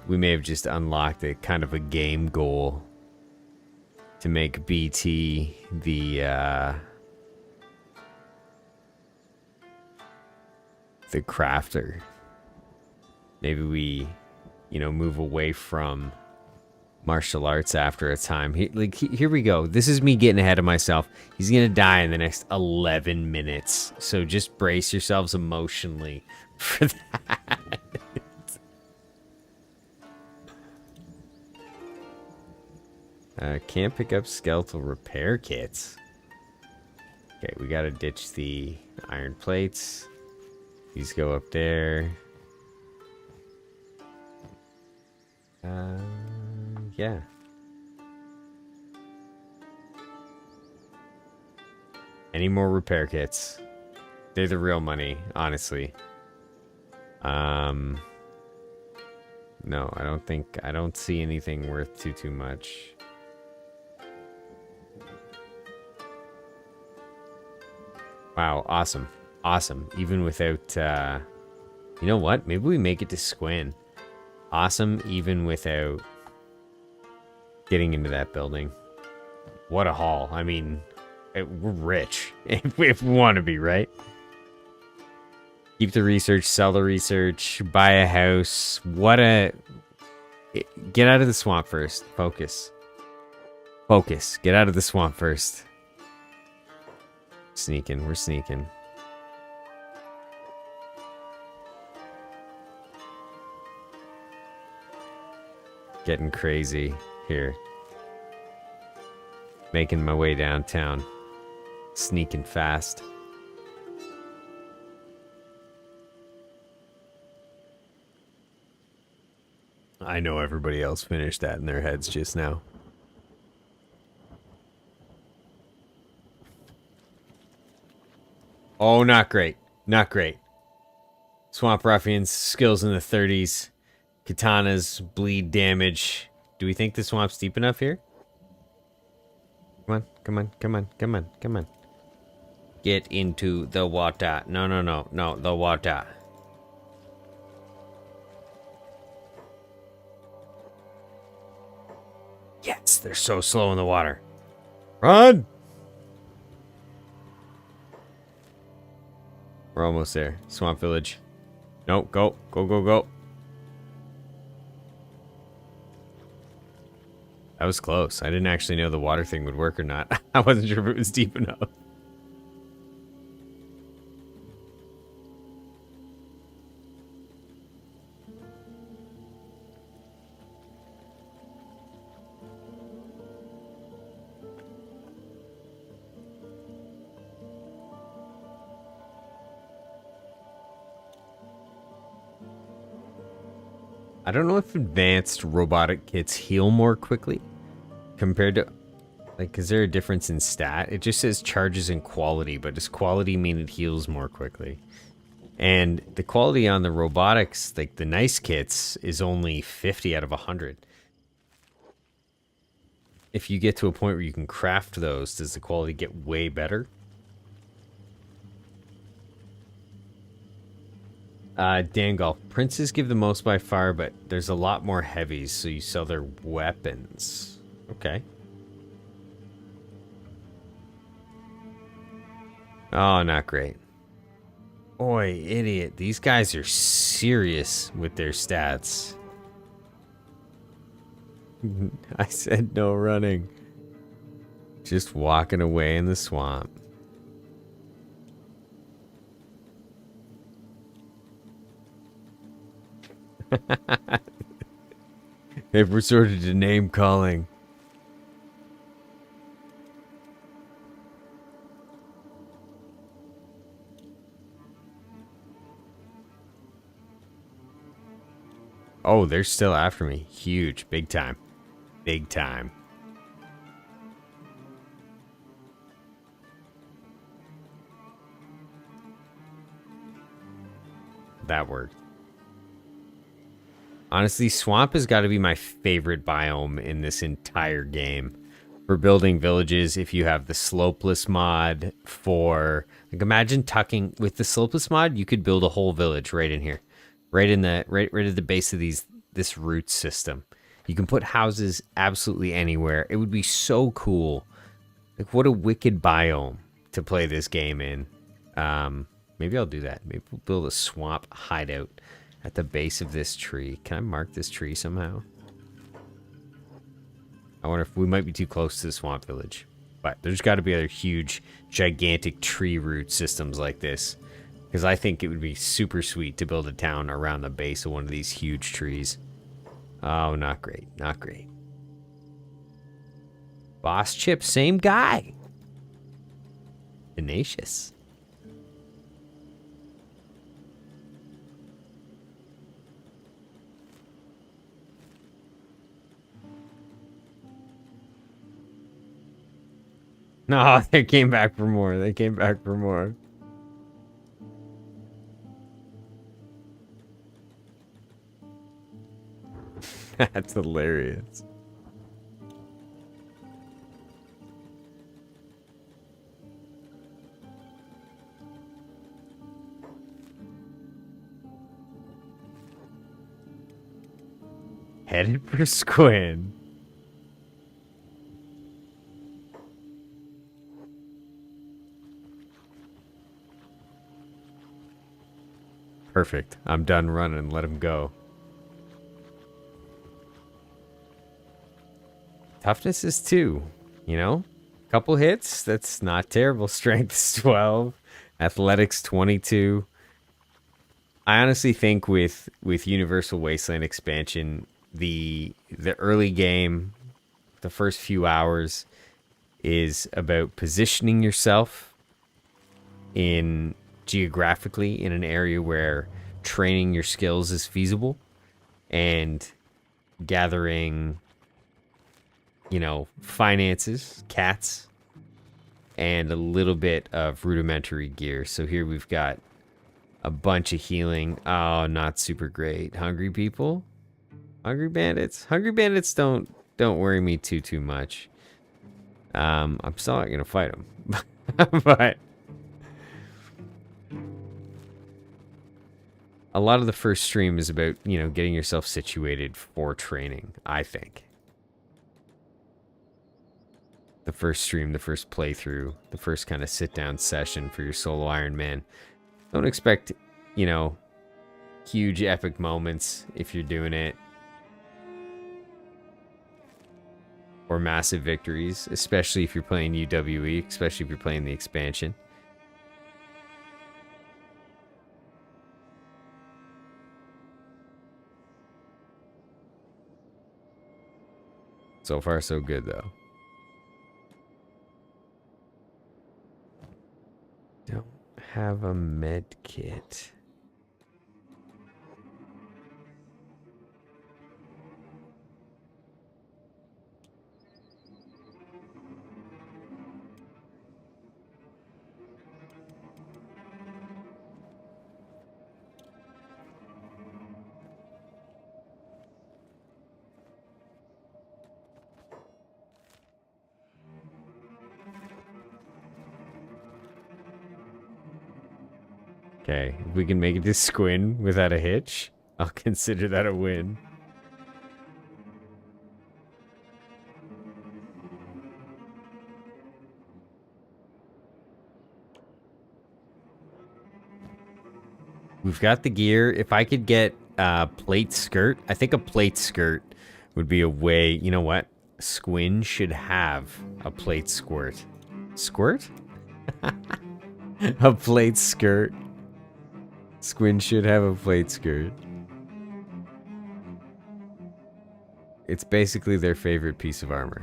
We may have just unlocked a kind of a game goal to make BT the crafter. Maybe we, you know, move away from martial arts after a time. Here we go. This is me getting ahead of myself. He's gonna die in the next 11 minutes. So just brace yourselves emotionally for that. Can't pick up skeletal repair kits. Okay, we gotta ditch the iron plates. These go up there. Yeah. Any more repair kits? They're the real money, honestly. No, I don't see anything worth too much. Wow, awesome. Awesome. Even without, you know what? Maybe we make it to Squin. Awesome, even without getting into that building. What a haul. I mean, we're rich. If we want to be, right? Keep the research, sell the research, buy a house. Get out of the swamp first. Focus. Focus. Get out of the swamp first. Sneaking. We're sneaking. Getting crazy here. Making my way downtown. Sneaking fast. I know everybody else finished that in their heads just now. Oh, not great. Not great. Swamp Ruffians, skills in the 30s. Katanas, bleed damage. Do we think the swamp's deep enough here? Come on, come on, come on, come on, come on. Get into the water. No, the water. Yes, they're so slow in the water. Run! We're almost there. Swamp Village. No, go. Go, go, go. That was close. I didn't actually know the water thing would work or not. I wasn't sure if it was deep enough. I don't know if advanced robotic kits heal more quickly compared to, like, is there a difference in stat? It just says charges in quality, but does quality mean it heals more quickly? And the quality on the robotics, like the nice kits, is only 50 out of 100. If you get to a point where you can craft those, does the quality get way better? Dangolf. Princes give the most by far, but there's a lot more heavies, so you sell their weapons. Okay. Oh, not great. Boy, idiot. These guys are serious with their stats. I said no running. Just walking away in the swamp. They've resorted to name calling. Oh, they're still after me. Huge. Big time. Big time. That worked. Honestly, swamp has got to be my favorite biome in this entire game. For building villages, if you have the slopeless mod for... Like, imagine tucking... With the slopeless mod, you could build a whole village right in here. Right in the... Right at the base of this root system. You can put houses absolutely anywhere. It would be so cool. Like, what a wicked biome to play this game in. Maybe I'll do that. Maybe we'll build a swamp hideout at the base of this tree. Can I mark this tree somehow? I wonder if we might be too close to the swamp village. But there's got to be other huge, gigantic tree root systems like this. Because I think it would be super sweet to build a town around the base of one of these huge trees. Oh, not great. Not great. Boss Chip, same guy. Tenacious. No, they came back for more. They came back for more. That's hilarious. Headed for Squin. Perfect. I'm done running. Let him go. Toughness is 2. You know? Couple hits. That's not terrible. Strength is 12. Athletics 22. I honestly think with Universal Wasteland Expansion, the early game, the first few hours, is about positioning yourself in geographically in an area where training your skills is feasible, and gathering, you know, finances, cats, and a little bit of rudimentary gear. So here we've got a bunch of healing. Oh, not super great. Hungry people? Hungry bandits? Hungry bandits don't worry me too much. I'm still not gonna fight them. But a lot of the first stream is about, you know, getting yourself situated for training, I think. The first stream, the first playthrough, the first kind of sit-down session for your solo Ironman. Don't expect, you know, huge epic moments if you're doing it. Or massive victories, especially if you're playing UWE, especially if you're playing the expansion. So far, so good, though. Don't have a med kit. Okay, if we can make it to Squin without a hitch, I'll consider that a win. We've got the gear. If I could get a plate skirt, I think a plate skirt would be a way. You know what? Squin should have a plate squirt. Squirt? A plate skirt. Squin should have a plate skirt. It's basically their favorite piece of armor.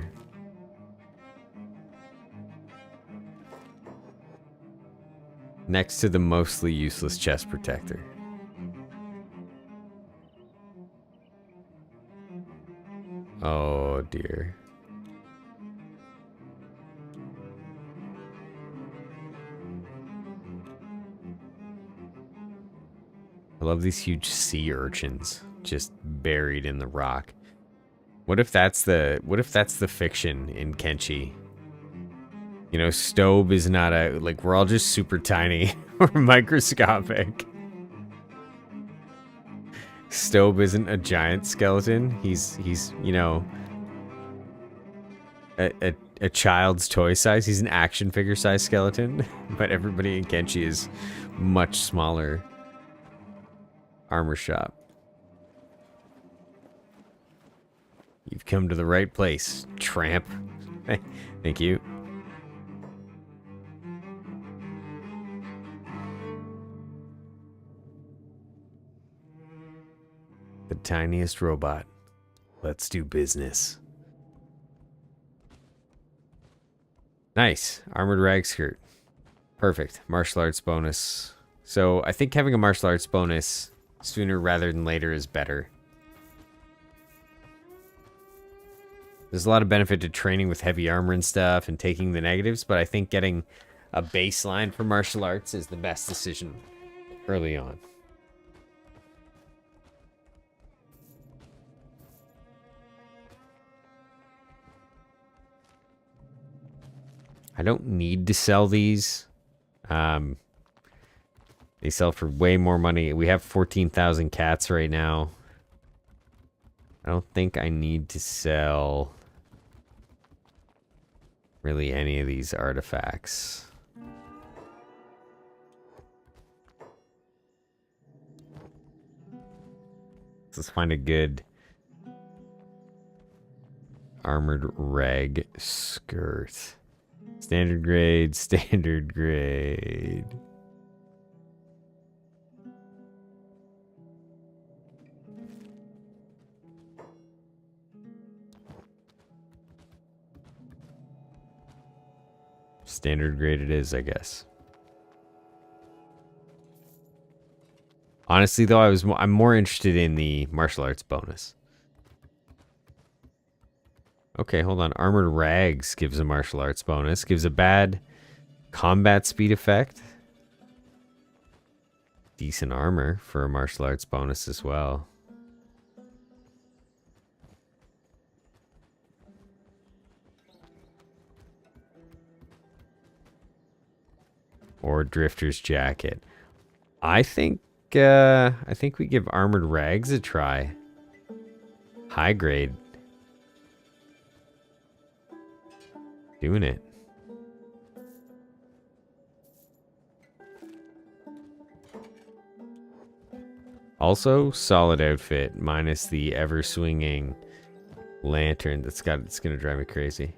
Next to the mostly useless chest protector. Oh dear. I love these huge sea urchins just buried in the rock. What if that's the fiction in Kenshi? You know, Stobe is not a, like, we're all just super tiny or microscopic. Stobe isn't a giant skeleton. He's you know, a child's toy size. He's an action figure size skeleton, but everybody in Kenshi is much smaller. Armor shop. You've come to the right place, tramp. Thank you. The tiniest robot. Let's do business. Nice. Armored rag skirt. Perfect. Martial arts bonus. So I think having a martial arts bonus sooner rather than later is better. There's a lot of benefit to training with heavy armor and stuff and taking the negatives, but I think getting a baseline for martial arts is the best decision early on. I don't need to sell these. They sell for way more money. We have 14,000 cats right now. I don't think I need to sell really any of these artifacts. Let's find a good armored rag skirt. Standard grade, standard grade. Standard grade it is, I guess. Honestly, though, I'm more interested in the martial arts bonus. Okay, hold on. Armored rags gives a martial arts bonus. Gives a bad combat speed effect. Decent armor for a martial arts bonus as well. Or drifter's jacket. I think we give armored rags a try. High grade. Doing it. Also, solid outfit minus the ever swinging lantern it's gonna drive me crazy.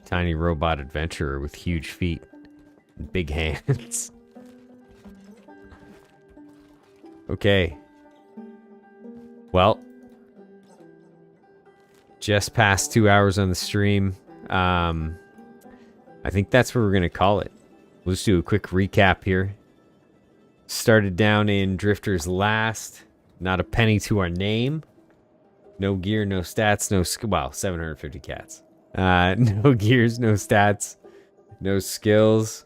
Tiny robot adventurer with huge feet and big hands. Okay. Well, just past 2 hours on the stream. I think that's where we're going to call it. We'll just do a quick recap here. Started down in Drifter's Last. Not a penny to our name. No gear, no stats, well, 750 cats. No gears, no stats, no skills.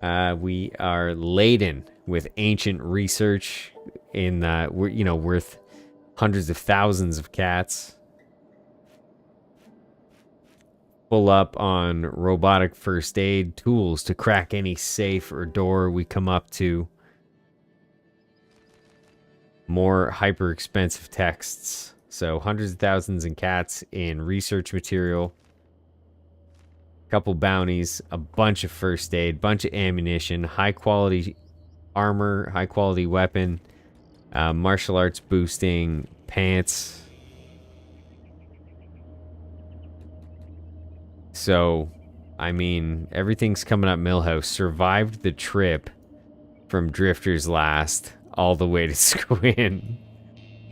We are laden with ancient research in, worth hundreds of thousands of cats. Full up on robotic first aid tools to crack any safe or door we come up to. More hyper expensive texts. So hundreds of thousands in cats in research material. Couple bounties, a bunch of first aid, bunch of ammunition, high quality armor, high quality weapon, martial arts boosting pants. So, I mean, everything's coming up Millhouse. Survived the trip from Drifter's Last all the way to Squin.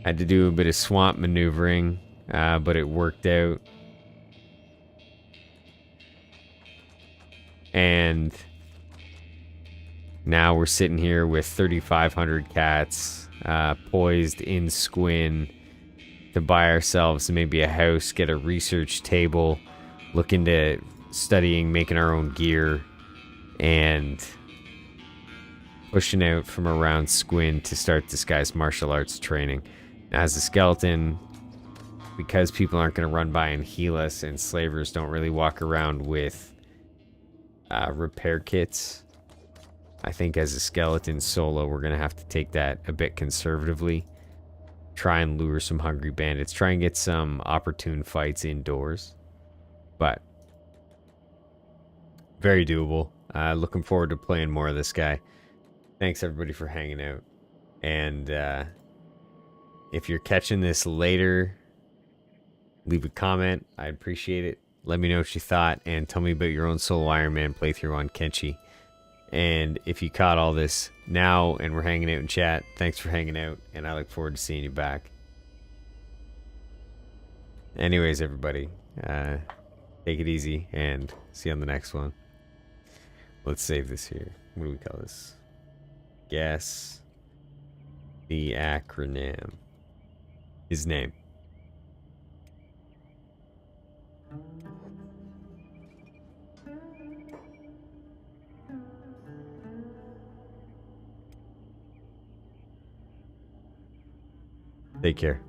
Had to do a bit of swamp maneuvering, but it worked out. And now we're sitting here with 3,500 cats poised in Squin to buy ourselves maybe a house, get a research table, look into studying, making our own gear, and pushing out from around Squin to start this guy's martial arts training. As a skeleton, because people aren't going to run by and heal us, and slavers don't really walk around with repair kits, I think as a skeleton solo, we're going to have to take that a bit conservatively. Try and lure some hungry bandits. Try and get some opportune fights indoors. But very doable. Looking forward to playing more of this guy. Thanks everybody for hanging out. And If you're catching this later, leave a comment. I'd appreciate it. Let me know what you thought and tell me about your own solo Ironman playthrough on Kenshi. And if you caught all this now and we're hanging out in chat, thanks for hanging out, and I look forward to seeing you back. Anyways, everybody, take it easy and see you on the next one. Let's save this here. What do we call this? Guess the acronym. His name. Take care.